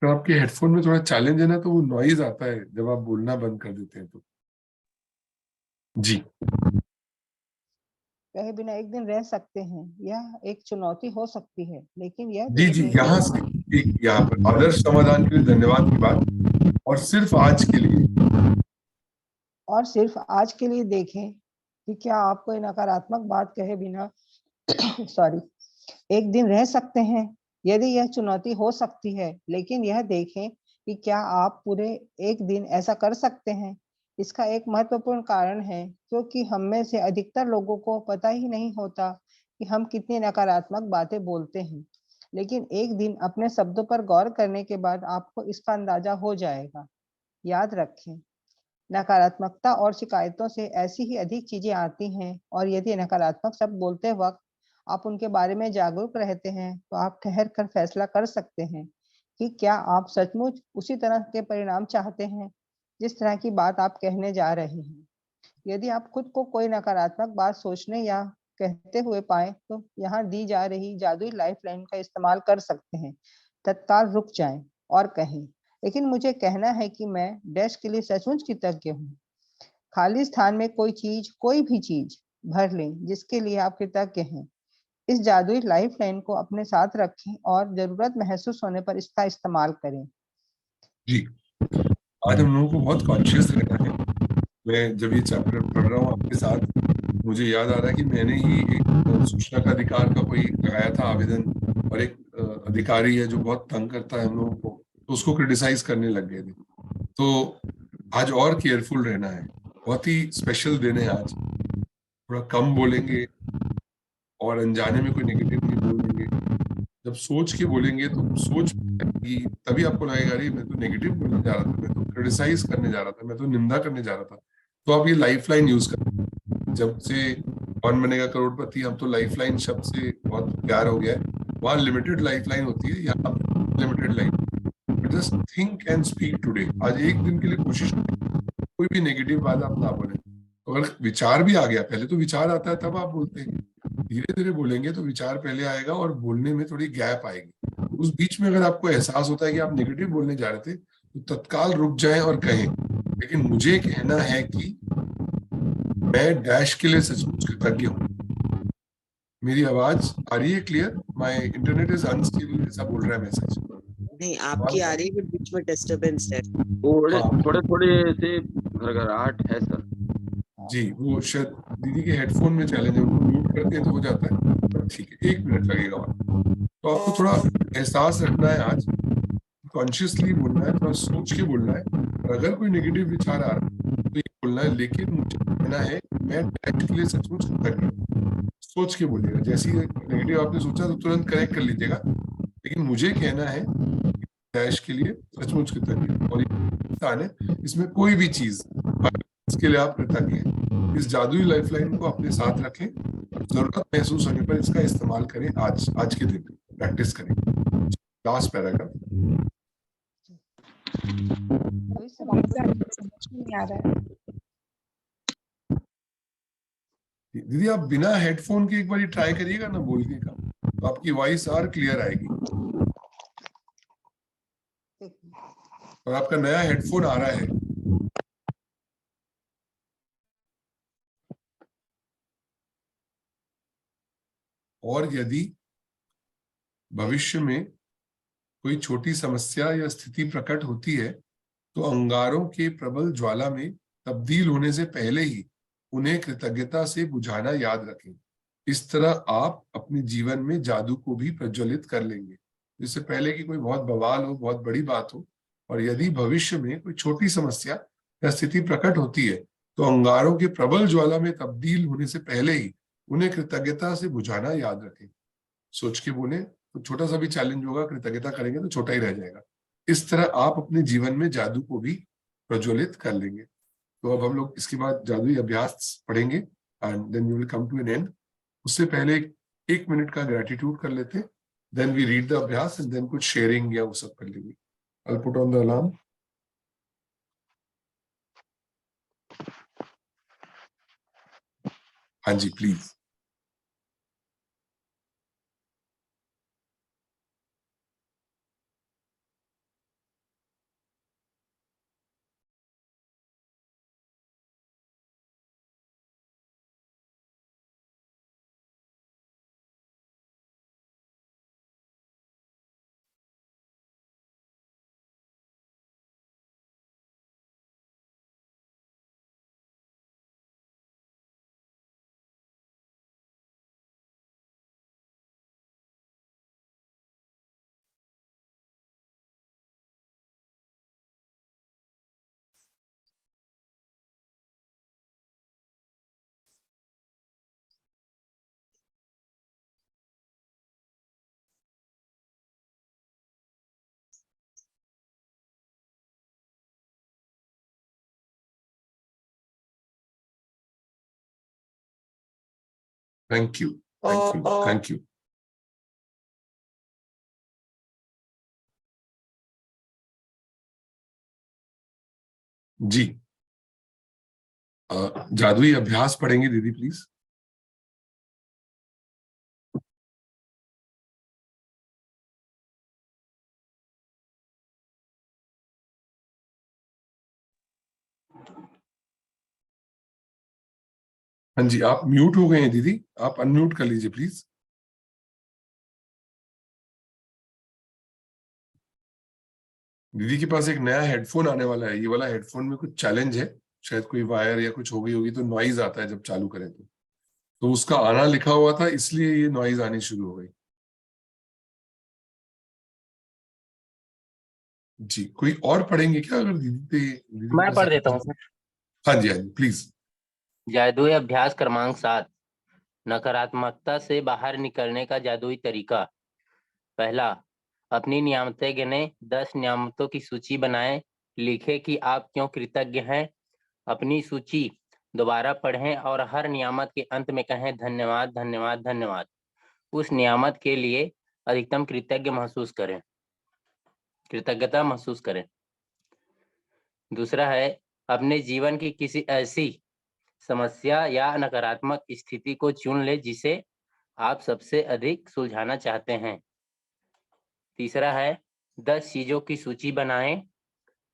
तो आपके हेडफोन में थोड़ा चैलेंज है ना, तो वो नॉइज आता है जब आप बोलना बंद कर देते हैं तो। जी, कहे बिना एक दिन रह सकते हैं, यह एक चुनौती हो सकती है, लेकिन यह जी, जी, देखें यहाँ से एक यहाँ पर आदर्श समाधान के लिए धन्यवाद की बात, और सिर्फ आज के लिए। और सिर्फ आज के लिए देखें कि क्या आप कोई नकारात्मक बात कहे बिना सॉरी एक दिन रह सकते हैं। यदि यह चुनौती हो सकती है, लेकिन यह देखें कि क्या आप पूरे एक दिन ऐसा कर सकते हैं। इसका एक महत्वपूर्ण कारण है क्योंकि हम में से अधिकतर लोगों को पता ही नहीं होता कि हम कितनी नकारात्मक बातें बोलते हैं, लेकिन एक दिन अपने शब्दों पर गौर करने के बाद आपको इसका अंदाजा हो जाएगा। याद रखें, नकारात्मकता और शिकायतों से ऐसी ही अधिक चीजें आती हैं, और यदि नकारात्मक शब्द बोलते वक्त आप उनके बारे में जागरूक रहते हैं, तो आप ठहर कर फैसला कर सकते हैं कि क्या आप सचमुच उसी तरह के परिणाम चाहते हैं जिस तरह की बात आप कहने जा रहे हैं। यदि आप खुद को कोई नकारात्मक बात सोचने या कहते हुए पाए, तो यहाँ दी जा रही जादुई लाइफलाइन का इस्तेमाल कर सकते हैं। तत्काल रुक जाएं और कहें, लेकिन मुझे कहना है कि मैं डैश के लिए सचमुच कृतज्ञ हूँ। खाली स्थान में कोई चीज, कोई भी चीज भर लें जिसके लिए आप कृतज्ञ हैं। इस जादुई लाइफलाइन को अपने साथ रखें और जरूरत महसूस होने पर इसका इस्तेमाल करें। जी, आज हम लोगों को बहुत कॉन्शियस रहना है। मैं जब ये चैप्टर पढ़ रहा हूँ आपके साथ, मुझे याद आ रहा है कि मैंने ही एक सूचना का अधिकार का कोई लगाया था आवेदन, और एक अधिकारी है जो बहुत तंग करता है हम लोगों को, तो उसको क्रिटिसाइज करने लग गए थे। तो आज और केयरफुल रहना है, बहुत ही स्पेशल दिन है आज। थोड़ा कम बोलेंगे और अनजाने में कोई नेगेटिव नहीं बोलेंगे। जब सोच के बोलेंगे तो सोच कि तभी आपको लगेगा अरे मैं तो नेगेटिव बोलने जा रहा था, मैं तो क्रिटिसाइज करने जा रहा था, मैं तो निंदा करने जा रहा था। तो आप ये लाइफलाइन यूज करें। जब से कौन बनेगा करोड़पति, हम तो लाइफलाइन शब्द से बहुत प्यार हो गया है। वहां लिमिटेड लाइफलाइन होती है, यहाँ limited line. Just think and speak today. आज एक दिन के लिए कोशिश करें कोई भी नेगेटिव बात आप ना बोले। अगर विचार भी आ गया, पहले तो विचार आता है तब आप बोलते हैं, धीरे धीरे बोलेंगे तो विचार पहले आएगा और बोलने में थोड़ी गैप आएगी। उस बीच में अगर आपको एहसास होता है कि आप नेगेटिव बोलने जा रहे थे, तो तत्काल रुक जाएं और कहें, लेकिन मुझे कहना है कि मैं डैश के लिए सचमुच कृतज्ञ हूँ। मेरी आवाज आ रही है clear? My internet is unstable, ऐसा बोल रहा है मैसेज। नहीं, आपकी आ रही है, बीच में डिस्टरबेंस है। थोड़े थोड़े थोड़े से घरघराहट है सर। जी, वो शायद दीदी के हेडफोन में चैलेंज है, उनको म्यूट करते हैं तो हो जाता है। ठीक है, 1 मिनट लगेगा और। तो आपको थोड़ा एहसास रखना है आज, कॉन्शियसली बोलना है, थोड़ा सोच के बोलना है। और अगर कोई नेगेटिव विचार आ रहा है तो ये बोलना है, लेकिन मुझे कहना है मैं डैश के लिए सचमुच कृतज्ञ हूं। सोच के बोलिएगा, जैसी नेगेटिव आपने सोचा तो तुरंत करेक्ट कर लीजिएगा, लेकिन मुझे कहना है डैश के लिए सचमुच कृतज्ञ हूं। और ये स्थान है, इसमें कोई भी चीज इसके लिए आप कृतज्ञ हैं। इस जादुई लाइफलाइन को अपने साथ रखें और जरूरत महसूस होने पर इसका इस्तेमाल करें। आज के दिन प्रैक्टिस करें। Last paragraph. समझ में नहीं आ रहा है। दीदी आप बिना हेडफोन के एक बार ट्राई करिएगा ना बोलने का, तो आपकी वॉइस और क्लियर आएगी। और आपका नया हेडफोन आ रहा है। और यदि भविष्य में कोई छोटी समस्या या स्थिति प्रकट होती है, तो अंगारों के प्रबल ज्वाला में तब्दील होने से पहले ही उन्हें कृतज्ञता से बुझाना याद रखें। इस तरह आप अपने जीवन में जादू को भी प्रज्वलित कर लेंगे, इससे पहले कि कोई बहुत बवाल हो, बहुत बड़ी बात हो। और यदि भविष्य में कोई छोटी समस्या या स्थिति प्रकट होती है, तो अंगारों के प्रबल ज्वाला में तब्दील होने से पहले ही उन्हें कृतज्ञता से बुझाना याद रखें। सोच के बोले तो छोटा सा भी चैलेंज होगा, कृतज्ञता करेंगे तो छोटा ही रह जाएगा। इस तरह आप अपने जीवन में जादू को भी प्रज्वलित कर लेंगे। तो अब हम लोग इसके बाद जादुई अभ्यास पढ़ेंगे and then we will come to an end. उससे पहले 1 मिनट का ग्रेटिट्यूड कर लेते, देन वी रीड द अभ्यास एंड देन कुछ शेयरिंग या वो सब कर लेंगे। I'll put on the alarm. हाँ जी please. Thank you, thank you, thank you. जी जादुई अभ्यास पढ़ेंगे दीदी प्लीज। हाँ जी, आप म्यूट हो गए हैं दीदी, आप अनम्यूट कर लीजिए प्लीज। दीदी के पास एक नया हेडफोन आने वाला है, ये वाला हेडफोन में कुछ चैलेंज है, शायद कोई वायर या कुछ हो गई होगी तो नॉइज आता है जब चालू करें तो उसका आना लिखा हुआ था, इसलिए ये नॉइज आनी शुरू हो गई। जी कोई और पढ़ेंगे क्या? अगर दीदी मैं पढ़ देता हूँ सर। हाँ जी, हाँ जी प्लीज। जादुई अभ्यास क्रमांक 7, नकारात्मकता से बाहर निकलने का जादुई तरीका। पहला, अपनी नियामतें गिने, 10 नियामतों की सूची बनाएं, लिखें कि आप क्यों कृतज्ञ हैं। अपनी सूची दोबारा पढ़ें और हर नियामत के अंत में कहें धन्यवाद धन्यवाद धन्यवाद। उस नियामत के लिए अधिकतम कृतज्ञता महसूस करें। दूसरा है, अपने जीवन की किसी ऐसी समस्या या नकारात्मक स्थिति को चुन ले जिसे आप सबसे अधिक सुलझाना चाहते हैं। तीसरा है, 10 चीजों की सूची बनाएं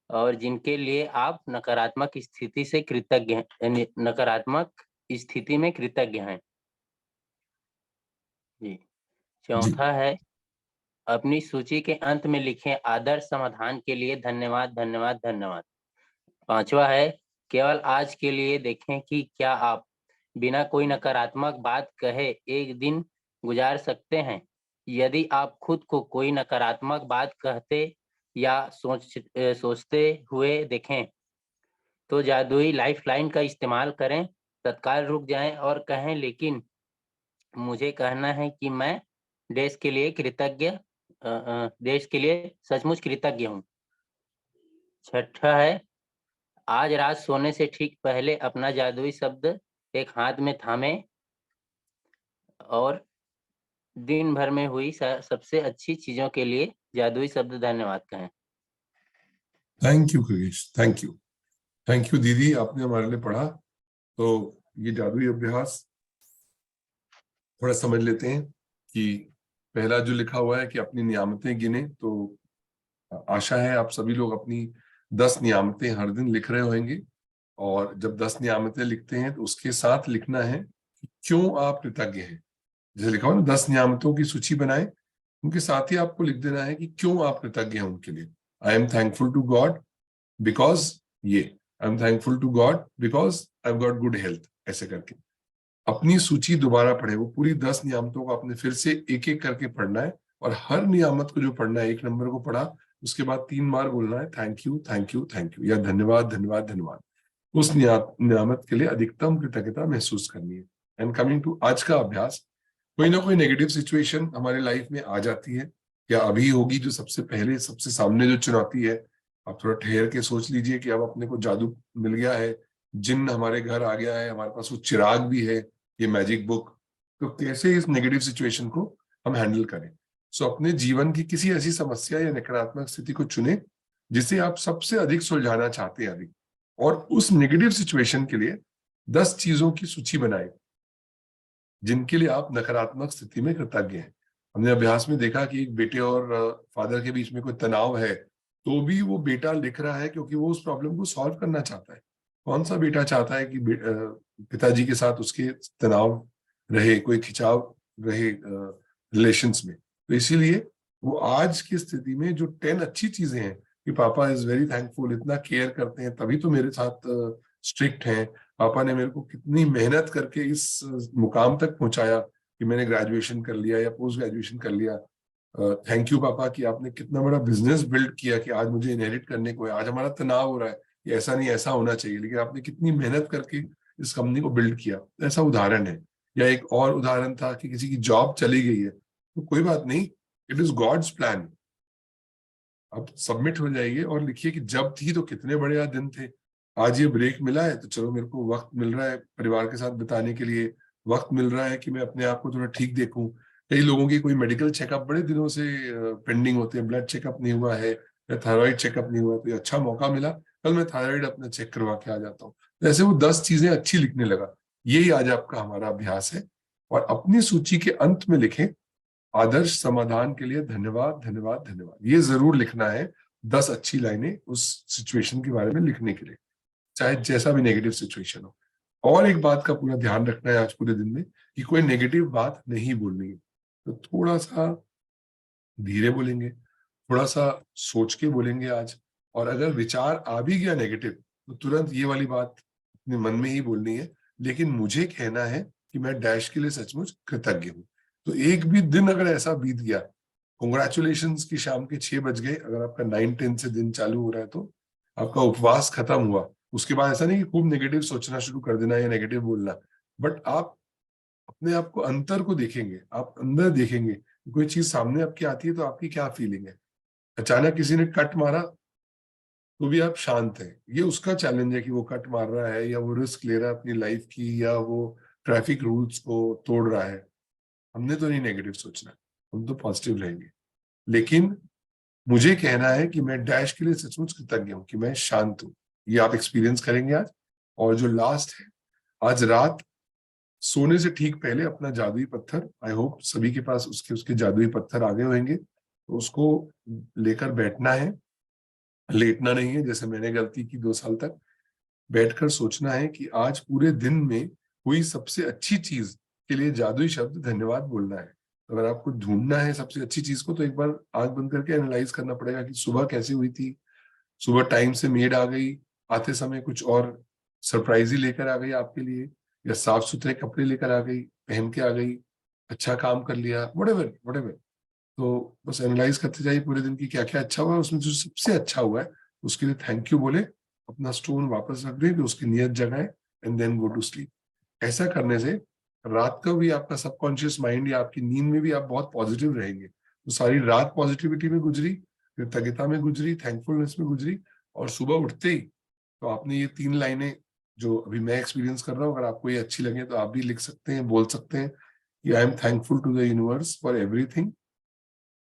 और जिनके लिए आप नकारात्मक स्थिति में कृतज्ञ हैं। जी। चौथा है, अपनी सूची के अंत में लिखें आदर्श समाधान के लिए धन्यवाद धन्यवाद धन्यवाद। पांचवा है, केवल आज के लिए देखें कि क्या आप बिना कोई नकारात्मक बात कहे एक दिन गुजार सकते हैं। यदि आप खुद को कोई नकारात्मक बात कहते या सोचते हुए देखें तो जादुई लाइफलाइन का इस्तेमाल करें। तत्काल रुक जाएं और कहें, लेकिन मुझे कहना है कि मैं देश के लिए सचमुच कृतज्ञ हूँ। छठा है, आज रात सोने से ठीक पहले अपना जादुई शब्द एक हाथ में थामे और दिन भर में हुई सबसे अच्छी चीजों के लिए जादुई शब्द धन्यवाद कहें। Thank you Khagesh, thank you दीदी, आपने हमारे लिए पढ़ा। तो ये जादुई अभ्यास थोड़ा समझ लेते हैं कि पहला जो लिखा हुआ है कि अपनी नियामतें गिने, तो आशा है आप सभी लोग अपनी 10 नियामतें हर दिन लिख रहे होंगे, और जब 10 नियामतें लिखते हैं तो उसके साथ लिखना है कि क्यों आप कृतज्ञ हैं। जैसे लिखा हुआ ना, 10 नियामतों की सूची बनाएं, उनके साथ ही आपको लिख देना है कि क्यों आप कृतज्ञ हैं उनके लिए। I am thankful to God because I am thankful to God because I have got good health, ऐसे करके अपनी सूची दोबारा पढ़े। वो पूरी 10 नियामतों को आपने फिर से एक एक करके पढ़ना है, और हर नियामत को जो पढ़ना है, 1 नंबर को पढ़ा, उसके बाद 3 बार बोलना है thank you thank you thank you, या धन्यवाद धन्यवाद धन्यवाद। उस नियामत के लिए अधिकतम कृतज्ञता महसूस करनी है। एंड कमिंग टू आज का अभ्यास, कोई ना कोई नेगेटिव सिचुएशन हमारे लाइफ में आ जाती है, या अभी होगी, जो सबसे सामने जो चुनौती है। आप थोड़ा ठहर के सोच लीजिए कि अब अपने को जादू मिल गया है, जिन हमारे घर आ गया है, हमारे पास वो चिराग भी है, ये मैजिक बुक, तो कैसे इस नेगेटिव सिचुएशन को हम हैंडल करें। सो अपने जीवन की किसी ऐसी समस्या या नकारात्मक स्थिति को चुने जिसे आप सबसे अधिक सुलझाना चाहते हैं अभी, और उस नेगेटिव सिचुएशन के लिए 10 चीजों की सूची बनाए जिनके लिए आप नकारात्मक स्थिति में कृतज्ञ हैं। हमने अभ्यास में देखा कि एक बेटे और फादर के बीच में कोई तनाव है, तो भी वो बेटा लिख रहा है क्योंकि वो उस प्रॉब्लम को सॉल्व करना चाहता है। कौन सा बेटा चाहता है कि पिताजी के साथ उसके तनाव रहे, कोई खिंचाव रहे रिलेशंस में। तो इसीलिए वो आज की स्थिति में जो 10 अच्छी चीजें हैं कि पापा इज वेरी थैंकफुल, इतना केयर करते हैं, तभी तो मेरे साथ स्ट्रिक्ट हैं, पापा ने मेरे को कितनी मेहनत करके इस मुकाम तक पहुंचाया कि मैंने ग्रेजुएशन कर लिया या पोस्ट ग्रेजुएशन कर लिया, थैंक यू पापा कि आपने कितना बड़ा बिजनेस बिल्ड किया कि आज मुझे इनहेरिट करने को है, आज हमारा तनाव हो रहा है, ये ऐसा नहीं ऐसा होना चाहिए, लेकिन आपने कितनी मेहनत करके इस कंपनी को बिल्ड किया। ऐसा उदाहरण है। या एक और उदाहरण था कि किसी की जॉब चली गई है, तो कोई बात नहीं, इट इज गॉड्स प्लान। अब सबमिट हो जाइए और लिखिए कि जब थी तो कितने बढ़िया दिन थे, आज ये ब्रेक मिला है तो चलो मेरे को वक्त मिल रहा है परिवार के साथ बिताने के लिए, वक्त मिल रहा है कि मैं अपने आप को थोड़ा ठीक देखूं। कई लोगों की कोई मेडिकल चेकअप बड़े दिनों से पेंडिंग होते हैं, ब्लड चेकअप नहीं हुआ है या थायराइड चेकअप नहीं हुआ, तो ये अच्छा मौका मिला, कल मैं थायराइड अपना चेक करवा के आ जाता हूँ। तो ऐसे वो 10 चीजें अच्छी लिखने लगा। यही आज आपका हमारा अभ्यास है। और अपनी सूची के अंत में लिखें, आदर्श समाधान के लिए धन्यवाद धन्यवाद धन्यवाद। ये जरूर लिखना है, 10 अच्छी लाइनें उस सिचुएशन के बारे में लिखने के लिए, चाहे जैसा भी नेगेटिव सिचुएशन हो। और एक बात का पूरा ध्यान रखना है आज पूरे दिन में कि कोई नेगेटिव बात नहीं बोलनी है। तो थोड़ा सा धीरे बोलेंगे, थोड़ा सा सोच के बोलेंगे आज। और अगर विचार आ भी गया नेगेटिव, तो तुरंत ये वाली बात अपने मन में ही बोलनी है, लेकिन मुझे कहना है कि मैं डैश के लिए सचमुच कृतज्ञ हूँ। तो एक भी दिन अगर ऐसा बीत गया, कॉन्ग्रेचुलेशंस की शाम के 6 बज गए, अगर आपका 9-10 से दिन चालू हो रहा है तो आपका उपवास खत्म हुआ, उसके बाद ऐसा नहीं कि खूब नेगेटिव सोचना शुरू कर देना या नेगेटिव बोलना, बट आप अपने आप को अंतर को देखेंगे, आप अंदर देखेंगे, कोई चीज सामने आपकी आती है तो आपकी क्या फीलिंग है। अचानक किसी ने कट मारा तो भी आप शांत हैं, ये उसका चैलेंज है कि वो कट मार रहा है या वो रिस्क ले रहा है अपनी लाइफ की या वो ट्रैफिक रूल्स को तोड़ रहा है। हमने तो नहीं नेगेटिव सोचना, हम तो पॉजिटिव रहेंगे। लेकिन मुझे कहना है कि मैं डैश के लिए सचमुच कृतज्ञ हूं कि मैं शांत हूं। ये आप एक्सपीरियंस करेंगे आज। और जो लास्ट है, आज रात सोने से ठीक पहले अपना जादुई पत्थर, आई होप सभी के पास उसके जादुई पत्थर आ गए होंगे, तो उसको लेकर बैठना है, लेटना नहीं है जैसे मैंने गलती की 2 साल तक। बैठकर सोचना है कि आज पूरे दिन में हुई सबसे अच्छी चीज के लिए जादुई शब्द धन्यवाद बोलना है। अगर आपको ढूंढना है सबसे अच्छी चीज को, तो एक बार आंख बंद करके एनालाइज करना पड़ेगा कि सुबह कैसी हुई थी। सुबह टाइम से मेड आ गई, आते समय कुछ और सरप्राइज ही लेकर आ गई आपके लिए, या साफ सुथरे कपड़े लेकर आ गई, पहन के आ गई, अच्छा काम कर लिया, व्हाटएवर व्हाटएवर। तो बस एनालाइज करते जाइए पूरे दिन की क्या क्या अच्छा हुआ है, उसमें जो सबसे अच्छा हुआ है उसके लिए थैंक यू बोले, अपना स्टोन वापस रख दें, उसकी नियत जगाए and then go to sleep. ऐसा करने से रात का भी आपका सबकॉन्शियस माइंड या आपकी नींद में भी आप बहुत पॉजिटिव रहेंगे। तो सारी रात पॉजिटिविटी में गुजरी, कृतज्ञता में गुजरी, थैंकफुलनेस में गुजरी, और सुबह उठते ही तो आपने ये 3 लाइनें जो अभी मैं एक्सपीरियंस कर रहा हूँ, अगर आपको ये अच्छी लगे तो आप भी लिख सकते हैं, बोल सकते हैं कि I am thankful to the universe for everything,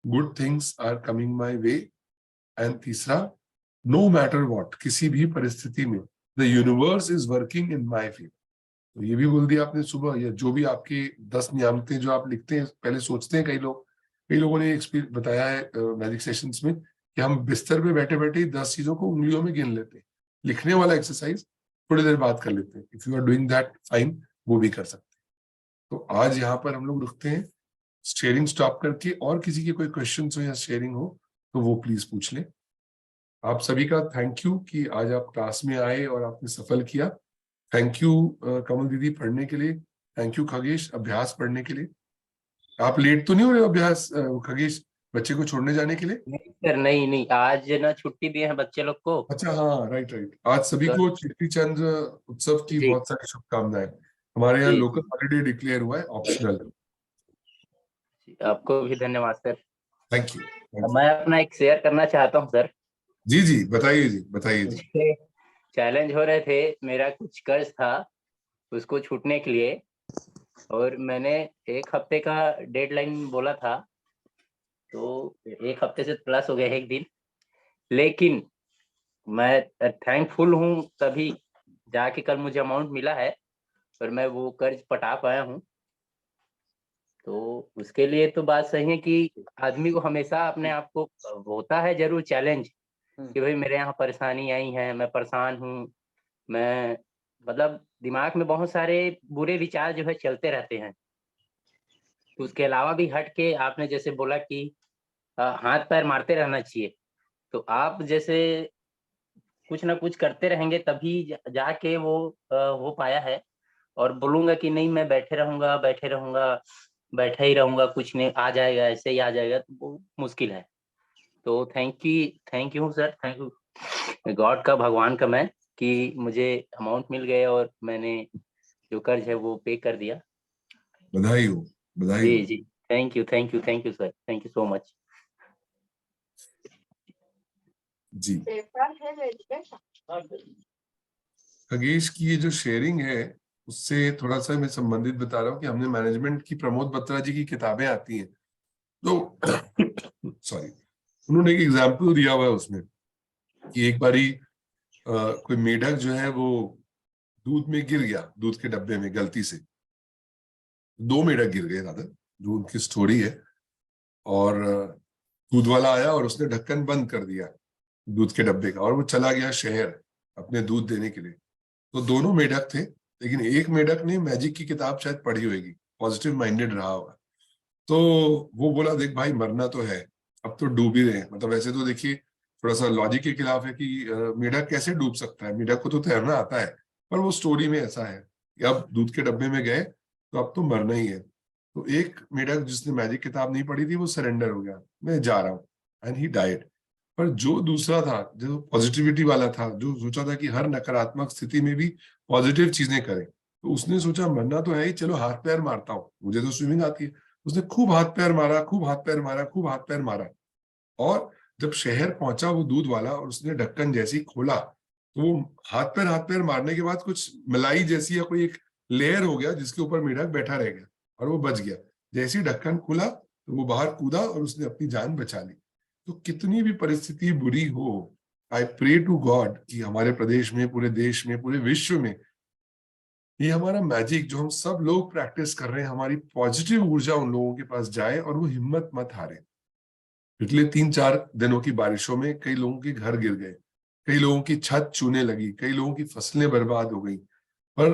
good things are coming my way. And तीसरा, नो मैटर व्हाट, किसी भी परिस्थिति में the universe is working in my favour. तो ये भी बोल दिया आपने सुबह। या जो भी आपके 10 नियामतें जो आप लिखते हैं, पहले सोचते हैं, कई लोगों ने एक्सपीरियंस बताया है मैजिक सेशंस में कि हम बिस्तर पे बैठे बैठे ही 10 चीजों को उंगलियों में गिन लेते हैं। लिखने वाला एक्सरसाइज थोड़ी देर बाद कर लेते हैं। If you are doing that fine, वो भी कर सकते हैं। तो आज यहाँ पर हम लोग रुकते हैं शेयरिंग स्टॉप करके, और किसी के कोई क्वेश्चन हो या शेयरिंग हो तो वो प्लीज पूछ लें। आप सभी का थैंक यू कि आज आप क्लास में आए और आपने सफल किया। थैंक यू कमल दीदी पढ़ने के लिए, थैंक यू खगेश अभ्यास पढ़ने के लिए। आप लेट तो नहीं हो रहे अभ्यास खगेश बच्चे को छोड़ने जाने के लिए? नहीं सर, नहीं, आज ना छुट्टी दिए हैं बच्चे लोग को। अच्छा, हाँ, राइट। आज सभी को चेटी चंद्र उत्सव की जी। बहुत सारी शुभकामनाएं। हमारे यहाँ जी। लोकल हॉलिडे डिक्लेयर हुआ है, ऑप्शनल। आपको भी धन्यवाद सर। Thank you. मैं अपना एक शेयर करना चाहता हूँ सर। जी बताइए जी। मुझे चैलेंज हो रहे थे, मेरा कुछ कर्ज था उसको छूटने के लिए, और मैंने 1 हफ्ते का डेडलाइन बोला था, तो 1 हफ्ते से प्लस हो गया 1 दिन। लेकिन मैं थैंकफुल हूँ, तभी जाके कल मुझे अमाउंट मिला है और मैं वो कर्ज पटा पाया हूँ। तो उसके लिए तो बात सही है कि आदमी को हमेशा अपने आप को होता है जरूर चैलेंज कि भाई मेरे यहाँ परेशानी आई है, मैं परेशान हूँ, मैं मतलब दिमाग में बहुत सारे बुरे विचार जो है चलते रहते हैं। तो उसके अलावा भी हट के आपने जैसे बोला कि हाथ पैर मारते रहना चाहिए, तो आप जैसे कुछ ना कुछ करते रहेंगे तभी जाके वो हो पाया है। और बोलूंगा कि नहीं मैं बैठे रहूंगा बैठा ही रहूंगा, कुछ नहीं आ जाएगा, ऐसे ही आ जाएगा, तो वो मुश्किल है। तो thank you sir, thank you God का, भगवान का मैं, कि मुझे अमाउंट मिल गए और मैंने जो कर्ज है वो पे कर दिया। बधाई हो, बधाई जी हो। जी, thank you sir, thank you so much. जी, खगेश की ये जो शेयरिंग है उससे थोड़ा सा मैं संबंधित बता रहा हूँ कि हमने मैनेजमेंट की प्रमोद बत्रा जी की किताबें आती हैं, तो सॉरी, उन्होंने एक एग्जाम्पल दिया हुआ है उसमें कि एक बारी कोई मेढक जो है वो दूध में गिर गया, दूध के डब्बे में गलती से 2 मेढक गिर गए, ज्यादा दूध की स्टोरी है। और दूध वाला आया और उसने ढक्कन बंद कर दिया दूध के डब्बे का, और वो चला गया शहर अपने दूध देने के लिए। तो दोनों मेढक थे, लेकिन एक मेढक ने मैजिक की किताब शायद पढ़ी होगी, पॉजिटिव माइंडेड रहा होगा। तो वो बोला देख भाई मरना तो है, अब तो डूब ही रहे हैं। मतलब वैसे तो देखिए थोड़ा सा लॉजिक के खिलाफ है कि मेढक कैसे डूब सकता है, मेढक को तो तैरना आता है, पर वो स्टोरी में ऐसा है कि अब दूध के डब्बे में गए तो अब तो मरना ही है। तो एक मेढक जिसने मैजिक किताब नहीं पढ़ी थी वो सरेंडर हो गया, मैं जा रहा हूँ, एंड ही डाइड। पर जो दूसरा था, जो पॉजिटिविटी वाला था, जो सोचा था कि हर नकारात्मक स्थिति में भी पॉजिटिव चीजें करें, तो उसने सोचा मरना तो है ही, चलो हाथ पैर मारता हूँ, मुझे तो स्विमिंग आती है। उसने खूब हाथ पैर मारा, खूब हाथ पैर मारा, खूब हाथ पैर मारा, और जब शहर पहुंचा वो दूध वाला और उसने ढक्कन जैसी खोला, तो वो हाथ पैर मारने के बाद कुछ मलाई जैसी या कोई एक लेयर हो गया जिसके ऊपर मेढक बैठा रह गया और वो बच गया। जैसे ही ढक्कन खुला तो वो बाहर कूदा और उसने अपनी जान बचा ली। तो कितनी भी परिस्थिति बुरी हो, आई प्रे टू गॉड कि हमारे प्रदेश में, पूरे देश में, पूरे विश्व में ये हमारा मैजिक जो हम सब लोग प्रैक्टिस कर रहे हैं, हमारी पॉजिटिव ऊर्जा उन लोगों के पास जाए और वो हिम्मत मत हारे। पिछले 3-4 दिनों की बारिशों में कई लोगों के घर गिर गए, कई लोगों की छत चूने लगी, कई लोगों की फसलें बर्बाद हो गई। पर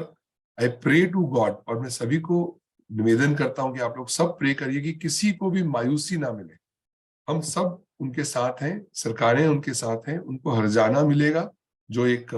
आई प्रे टू गॉड, और मैं सभी को निवेदन करता हूं कि आप लोग सब प्रे करिए कि किसी को भी मायूसी ना मिले। हम सब उनके साथ हैं, सरकारें उनके साथ हैं, उनको हर्जाना मिलेगा, जो एक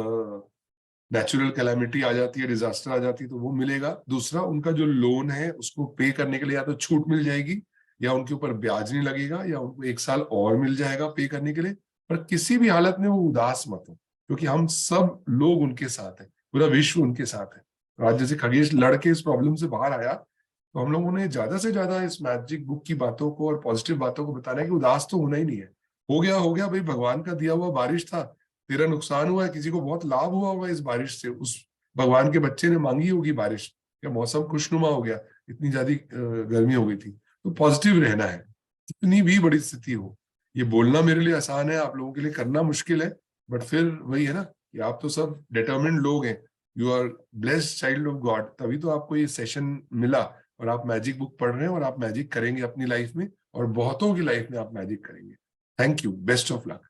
नेचुरल कैलामिटी आ जाती है, डिजास्टर आ जाती है तो वो मिलेगा। दूसरा, उनका जो लोन है उसको पे करने के लिए या तो छूट मिल जाएगी, या उनके ऊपर ब्याज नहीं लगेगा, या उनको 1 साल और मिल जाएगा पे करने के लिए। पर किसी भी हालत में वो उदास मत हो, क्योंकि हम सब लोग उनके साथ हैं, पूरा विश्व उनके साथ है। तो आज जैसे खगेश लड़के इस प्रॉब्लम से बाहर आया, तो हम लोगों ने ज्यादा से ज्यादा इस मैजिक बुक की बातों को और पॉजिटिव बातों को बताना है कि उदास तो होना ही नहीं है। हो गया भाई, भगवान का दिया हुआ बारिश था, तेरा नुकसान हुआ है, किसी को बहुत लाभ हुआ होगा इस बारिश से, उस भगवान के बच्चे ने मांगी होगी बारिश, या मौसम खुशनुमा हो गया, इतनी ज्यादा गर्मी हो गई थी। तो पॉजिटिव रहना है, कितनी भी बड़ी स्थिति हो। ये बोलना मेरे लिए आसान है, आप लोगों के लिए करना मुश्किल है, बट फिर वही है ना कि आप तो सब डिटर्मिन्ड लोग हैं, you are blessed child of God, तभी तो आपको ये सेशन मिला और आप मैजिक बुक पढ़ रहे हैं और आप मैजिक करेंगे अपनी लाइफ में, और बहुतों की लाइफ में आप मैजिक करेंगे। Thank you, best of luck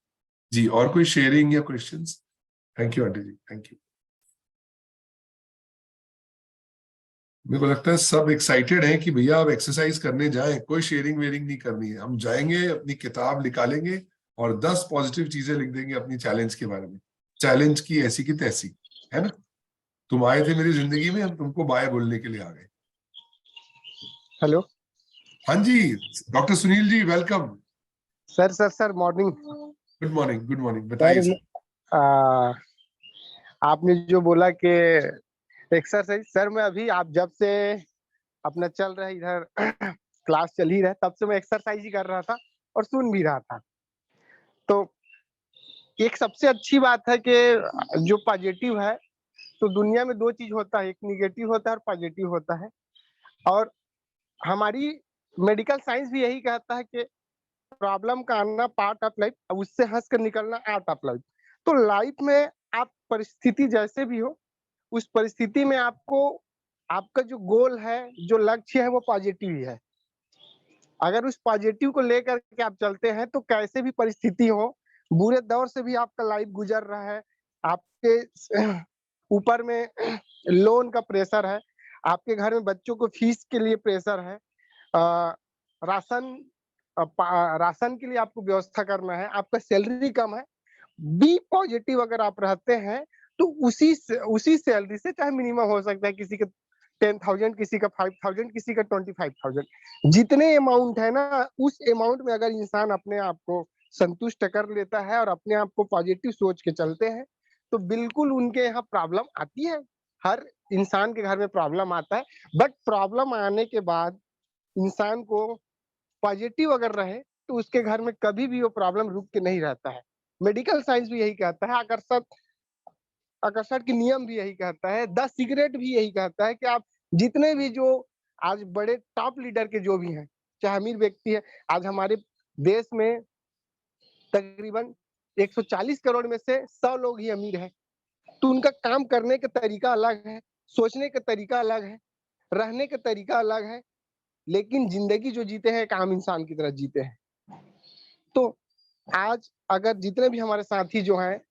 जी। और कोई शेयरिंग या questions? Thank you aunty ji, thank you. मेरे को लगता है सब एक्साइटेड हैं कि भैया आप एक्सरसाइज करने जाएं, कोई शेयरिंग वेयरिंग नहीं करनी है, हम जाएंगे अपनी किताब निकालेंगे और 10 पॉजिटिव चीजें लिख देंगे अपनी चैलेंज के बारे में, चैलेंज की ऐसी की तैसी, है ना। तुम आए थे मेरी जिंदगी में, हम तुमको बाय बोलने के लिए आ गए। हेलो हाँ जी, doctor Sunil ji, welcome. Sir morning. Good morning, good morning, बताइए सर। आपने जो बोला कि एक्सरसाइज, सर मैं अभी आप जब से अपना चल रहा है इधर क्लास चल ही रहा है, तब से मैं एक्सरसाइज ही कर रहा था और सुन भी रहा था। तो एक सबसे अच्छी बात है कि जो पॉजिटिव है, तो दुनिया में दो चीज होता है, एक निगेटिव होता है और पॉजिटिव होता है। और हमारी मेडिकल साइंस भी यही कहता है कि प्रॉब्लम का आना पार्ट ऑफ लाइफ, उससे हंस कर निकलना आर्ट ऑफ लाइफ। तो लाइफ में आप परिस्थिति जैसे भी हो, उस परिस्थिति में आपको आपका जो गोल है, जो लक्ष्य है, वो पॉजिटिव ही है। अगर उस पॉजिटिव को लेकर के आप चलते हैं तो कैसे भी परिस्थिति हो, बुरे दौर से भी आपका लाइफ गुजर रहा है, आपके ऊपर में लोन का प्रेशर है, आपके घर में बच्चों को फीस के लिए प्रेशर है, राशन के लिए आपको व्यवस्था करना है, आपका सैलरी कम है, बी पॉजिटिव अगर आप रहते हैं तो उसी सैलरी से, चाहे मिनिमम हो सकता है किसी का 10,000, किसी का 5,000, किसी का 25,000, जितने अमाउंट है ना, उस अमाउंट में अगर इंसान अपने आप को संतुष्ट कर लेता है और अपने आप को पॉजिटिव सोच के चलते हैं, तो बिल्कुल उनके यहाँ प्रॉब्लम आती है। हर इंसान के घर में प्रॉब्लम आता है, बट प्रॉब्लम आने के बाद इंसान को पॉजिटिव अगर रहे तो उसके घर में कभी भी वो प्रॉब्लम रुक के नहीं रहता है। मेडिकल साइंस भी यही कहता है, आकर्षण के नियम भी यही कहता है, द सीक्रेट भी यही कहता है कि आप जितने भी जो आज बड़े टॉप लीडर के जो भी हैं, चाहे अमीर व्यक्ति है, आज हमारे देश में तकरीबन 140 करोड़ में से 100 लोग ही अमीर हैं। तो उनका काम करने का तरीका अलग है, सोचने का तरीका अलग है, रहने का तरीका अलग है, लेकिन जिंदगी जो जीते हैं एक आम इंसान की तरह जीते हैं। तो आज अगर जितने भी हमारे साथी जो हैं,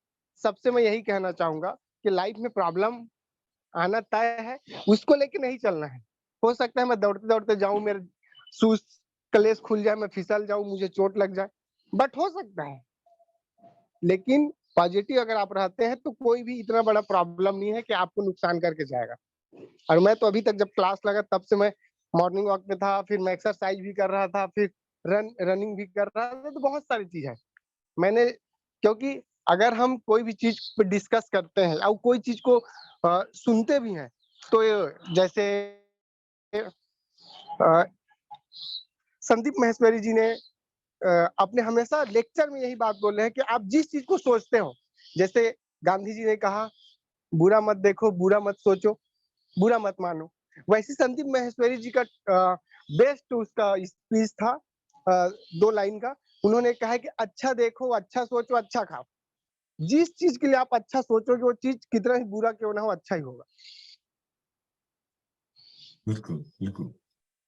सबसे मैं यही कहना चाहूंगा कि लाइफ में प्रॉब्लम आना तय है, उसको लेके नहीं चलना है। हो सकता है मैं दौड़ते दौड़ते जाऊं, मेरे शूज कलेस खुल जाए, मैं फिसल जाऊं, मुझे चोट लग जाए, बट हो सकता है। लेकिन पॉजिटिव अगर आप रहते हैं तो कोई भी इतना बड़ा प्रॉब्लम नहीं है कि आपको नुकसान करके जाएगा। और मैं तो अभी तक जब क्लास लगा तब से मैं मॉर्निंग वॉक में था, फिर मैं एक्सरसाइज भी कर रहा था, फिर रनिंग भी कर रहा था, तो बहुत सारी चीज है मैंने, क्योंकि अगर हम कोई भी चीज पे डिस्कस करते हैं और कोई चीज को सुनते भी हैं, तो जैसे संदीप महेश्वरी जी ने अपने हमेशा लेक्चर में यही बात बोले हैं कि आप जिस चीज को सोचते हो, जैसे गांधी जी ने कहा बुरा मत देखो, बुरा मत सोचो, बुरा मत मानो, वैसे संदीप महेश्वरी जी का बेस्ट उसका स्पीच था 2 लाइन का। उन्होंने कहा है कि अच्छा देखो, अच्छा सोचो, अच्छा खाओ। जिस चीज के लिए आप अच्छा सोचोगे वो चीज कितना ही बुरा क्यों ना हो, अच्छा ही होगा। बिल्कुल बिल्कुल।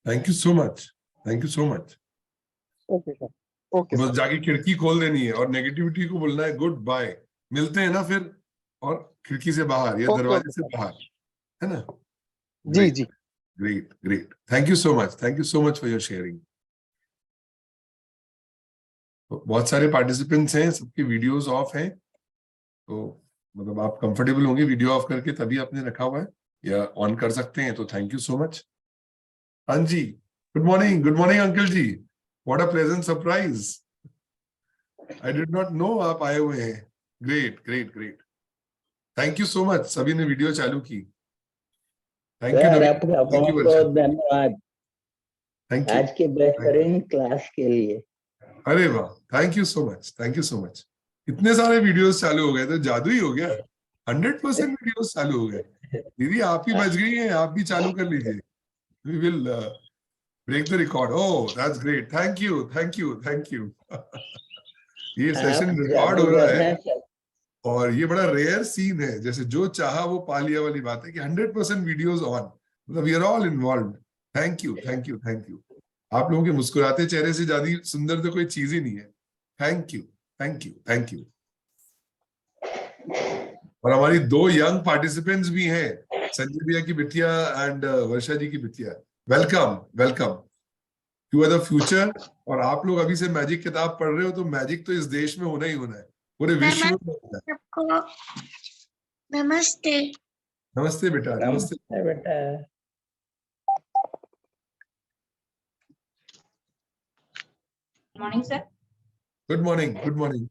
Thank you so much, thank you so much. Okay sir, okay बस सर। जाके खिड़की खोल देनी है और नेगेटिविटी को बोलना है गुड बाय, मिलते हैं ना फिर, और खिड़की से बाहर या ओके दरवाजे ओके से सर, बाहर, है ना? जी जी। Great great, thank you so much, thank you so much for your sharing. बहुत सारे पार्टिसिपेंट्स हैं, सबकी वीडियोस ऑफ हैं, तो मतलब आप कंफर्टेबल होंगे वीडियो ऑफ करके तभी आपने रखा हुआ है, या ऑन कर सकते हैं, तो थैंक यू सो मच। हाँ जी, good morning uncle ji, what a pleasant surprise, I did not know आप आए हुए हैं। Great great great, thank you so much. सभी ने वीडियो चालू की, थैंक यू सर, नवीन, आपका थैंक यू बहुत वर्षा, बहुत धन्यवाद थैंक यू। आज के बेहतरीन क्लास के लिए। अरे वाह, thank you so much, thank you so much. इतने सारे वीडियोस चालू हो गए तो जादू ही हो गया, 100% वीडियोस चालू हो गए। दीदी आप ही बच गई हैं, आप भी चालू कर लीजिए, we will break the record. Oh that's great, thank you thank you thank you. ये सेशन आप रिकॉर्ड हो रहा जादूगर है हैं सर। और ये बड़ा रेयर सीन है, जैसे जो चाहा वो पा लिया वाली बात है कि 100% वीडियोस ऑन, मतलब we are all involve. Thank you thank you thank you. आप लोगों के मुस्कुराते चेहरे से ज्यादा सुंदर तो कोई चीज ही नहीं है। Thank you thank you thank you. और हमारी 2 यंग पार्टिसिपेंट्स भी हैं, संजय भैया की बिटिया एंड वर्षा जी की बिटिया। Welcome welcome, you are the future. और आप लोग अभी से मैजिक किताब पढ़ रहे हो, तो मैजिक तो इस देश में होना ही होना है, पूरे विश्व में होना है। नमस्ते। नमस्ते बेटा, नमस्ते बेटा। Morning, sir. Good morning good morning.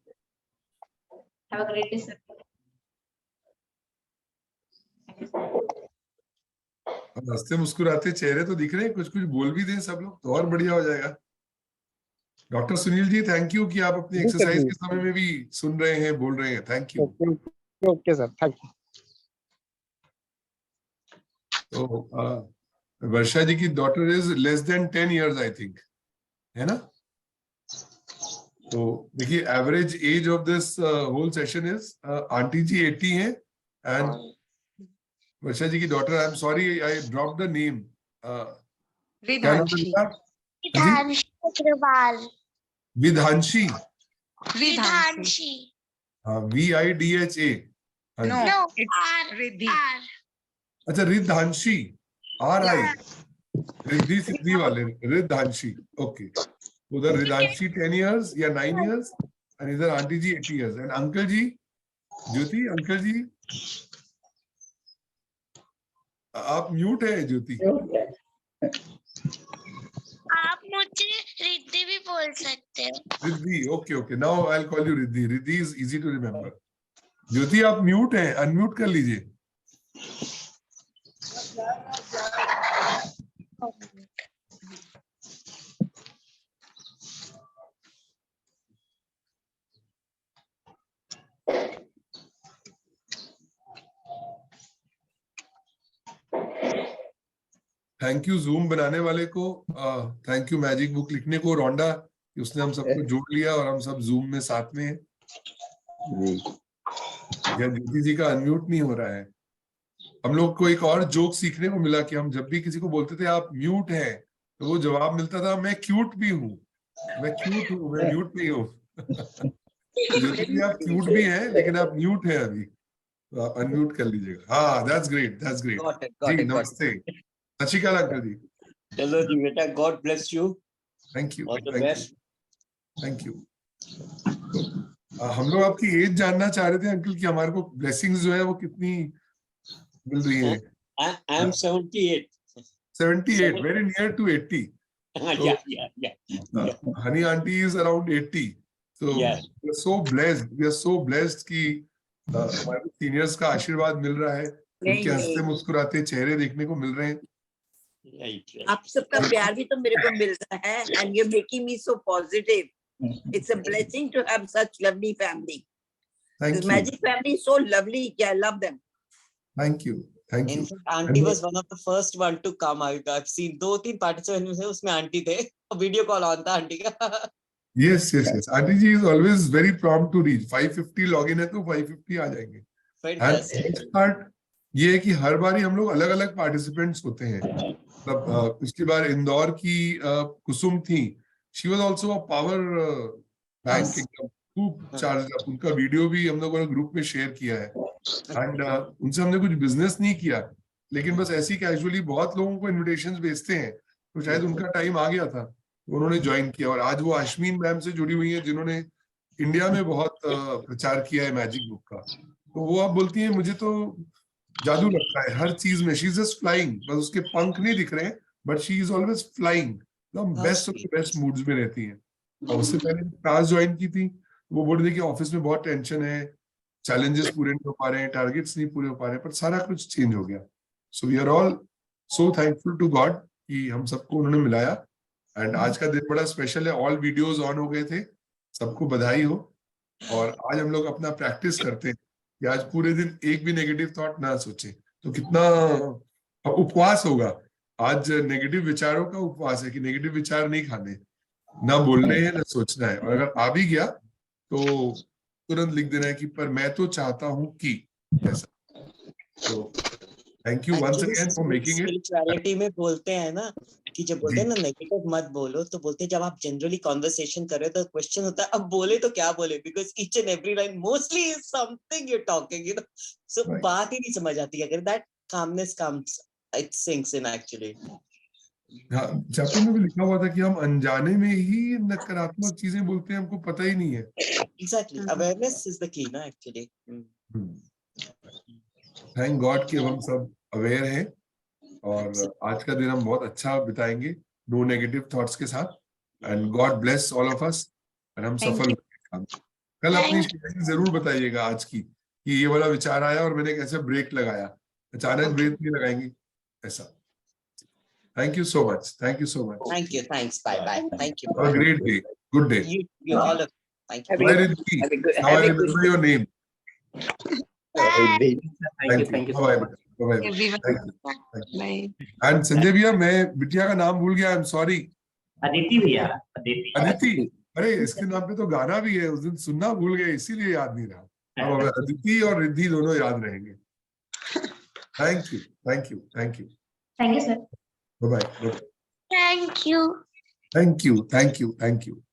Have a great day, sir. Thank you, sir. हंसते मुस्कुराते चेहरे तो दिख रहे हैं, कुछ कुछ बोल भी दें सब लोग तो और बढ़िया हो जाएगा। Doctor Sunil ji, thank you कि आप अपनी जी सर, एक्सरसाइज जी। के समय में भी सुन रहे हैं, बोल रहे हैं। Thank you. Okay sir, thank you. तो वर्षा जी की daughter is less than 10 years I think, है ना? तो देखिए average age of this whole session is, aunty ji 80 हैं एंड वर्षा जी की daughter, I am sorry I drop the name, क्या नाम है विधांशी। बेटा? जी, विधांशी अग्रवाल। विधांशी। विधांशी। हाँ, VIDHA। हाँ no, ji. No, it's Riddhi. अच्छा, रिद्धांशी, RI, रिद्धि सिद्धि वाले, रिद्धांशी। ओके, उधर रिद्धांशी 10 years या 9 years एंड इधर aunty ji 80 years and uncle ji Jyoti, uncle ji आप म्यूट है ज्योति। आप मुझे रिद्धि भी बोल सकते हो। Riddhi, okay okay, now I will call you Riddhi. Riddhi is easy to remember. Jyoti आप म्यूट हैं, अनम्यूट कर लीजिए। थैंक यू जूम बनाने वाले को, थैंक यू मैजिक बुक लिखने को, रोंडा, कि उसने हम सबको जोड़ लिया और हम सब जूम में साथ में हैं। या ज्योति जी का अनम्यूट नहीं हो रहा है। हम लोग को एक और जोक सीखने को मिला कि हम जब भी किसी को बोलते थे आप म्यूट हैं, तो वो जवाब मिलता था मैं क्यूट भी हूँ, मैं क्यूट हूँ, मैं म्यूट नहीं हूँ। ज्योति जी आप क्यूट भी हैं लेकिन आप म्यूट हैं अभी, तो आप अनम्यूट कर लीजिएगा। हाँ, that's great, that's great. Got it, जी got it, got नमस्ते, सत श्री अकाल अंकल जी। it. चलो जी बेटा, God bless you. Thank you, All the thank you, best. Thank you. हम लोग आपकी एज जानना चाह रहे थे अंकल कि हमारे को ब्लेसिंग्स जो है वो कितनी मिल रही है। I am 78. 78, very near to 80. So, Yeah. Honey auntie is around 80. So Yeah. we are so blessed. We are so blessed कि हमारे सीनियर्स का आशीर्वाद मिल रहा है, उनके हंसते मुस्कुराते चेहरे देखने को मिल रहे हैं। Right. आप सबका प्यार भी तो मेरे को मिल रहा है, and you're making me so positive. It's a blessing to have such lovely family. Thank This you, magic family is so lovely. I love them. thank you, thank In you. fact, auntie was one of the first one to come. I've seen 2-3 participants में से उसमें auntie थे, video call on था auntie का। Yes, yes, yes. Auntie ji is always very prompt to reach. 5:50 login है तो 5:50 आ जाएंगे। Fantastic. And next part ये है कि हर बारी हम लोग अलग-अलग पार्टिसिपेंट्स होते हैं। मतलब पिछली बार इंदौर की कुसुम थी, she was also a power bank, एकदम खूब चार्ज अप। उनका वीडियो भी हम लोगों ने ग्रुप में शेयर किया है एंड उनसे हमने कुछ बिजनेस नहीं किया, लेकिन बस ऐसी कैजुअली बहुत लोगों को इनविटेशंस भेजते हैं, तो शायद उनका टाइम आ गया था, उन्होंने ज्वाइन किया। और आज वो अश्मीन मैम से जुड़ी हुई है जिन्होंने इंडिया में बहुत प्रचार किया है मैजिक बुक का। तो वो अब बोलती है मुझे तो जादू लगता है हर चीज में, शी इज जस्ट फ्लाइंग, बस उसके पंख नहीं दिख रहे हैं but she is always flying, एकदम best of the best moods में रहती है। और उससे पहले क्लास ज्वाइन की थी, वो बोल रही थी कि ऑफिस में बहुत टेंशन है, चैलेंजेस पूरे नहीं हो पा रहे हैं, टारगेट्स नहीं पूरे हो पा रहे हैं, पर सारा कुछ चेंज हो गया। So we are all so thankful to God कि हम सबको उन्होंने मिलाया। एंड आज का दिन बड़ा स्पेशल है, ऑल वीडियोस ऑन हो गए थे, सबको बधाई हो। और आज हम लोग अपना प्रैक्टिस करते हैं कि आज पूरे दिन एक भी नेगेटिव थॉट ना सोचे, तो कितना उपवास होगा। आज नेगेटिव विचारों का उपवास है कि नेगेटिव विचार नहीं खाने, ना बोलने हैं ना सोचना है। और अगर आ भी गया तो तुरंत लिख देना है कि पर मैं तो चाहता हूं कि ऐसा। तो thank you once again for making it. Spirituality में बोलते हैं ना कि जब बोलते हैं ना नेगेटिव मत बोलो, तो बोलते हैं जब आप जनरली कॉन्वर्सेशन कर रहे हो तो क्वेश्चन होता है अब बोले तो क्या बोले, because each and every line mostly is something you talking, you know, so बात ही नहीं समझ आती। अगर that calmness comes, it sinks in actually. हाँ, चैप्टर में भी लिखा हुआ था कि हम अनजाने में ही नकारात्मक चीजें बोलते हैं, हमको पता ही नहीं है। Exactly, awareness is the key ना एक्चुअली। थैंक गॉड कि अब हम सब अवेयर हैं और आज का दिन हम बहुत अच्छा बिताएंगे नो नेगेटिव थॉट्स के साथ। And God bless all of us, and हम सफल कल अपनी शेयरिंग जरूर बताइएगा आज की कि ये वाला विचार आया और मैंने कैसे ब्रेक लगाया, अचानक ब्रेक नहीं लगाएंगे ऐसा। Thank you so much, thank you so much, thank you, thanks, bye bye, thank you, have a great day. Good day. You all of thank you. Bye, Riddhi. Now I remember your name. Thank you, thank you so Bye-bye. much. Bye-bye. Everyone. Thank you. Thank you. Bye. And Sanjay भैया, मैं बिटिया का नाम भूल गया, आई am sorry. Aditi भैया, अदिति। अदिति, अरे इसके नाम पे तो गाना भी है, उस दिन सुनना भूल गए, इसीलिए याद नहीं रहा। अब हमें अदिति और रिद्धि दोनों याद रहेंगे। Thank you, thank you, thank you. Thank you, sir. Bye bye. Thank you. Thank you, thank you, thank you.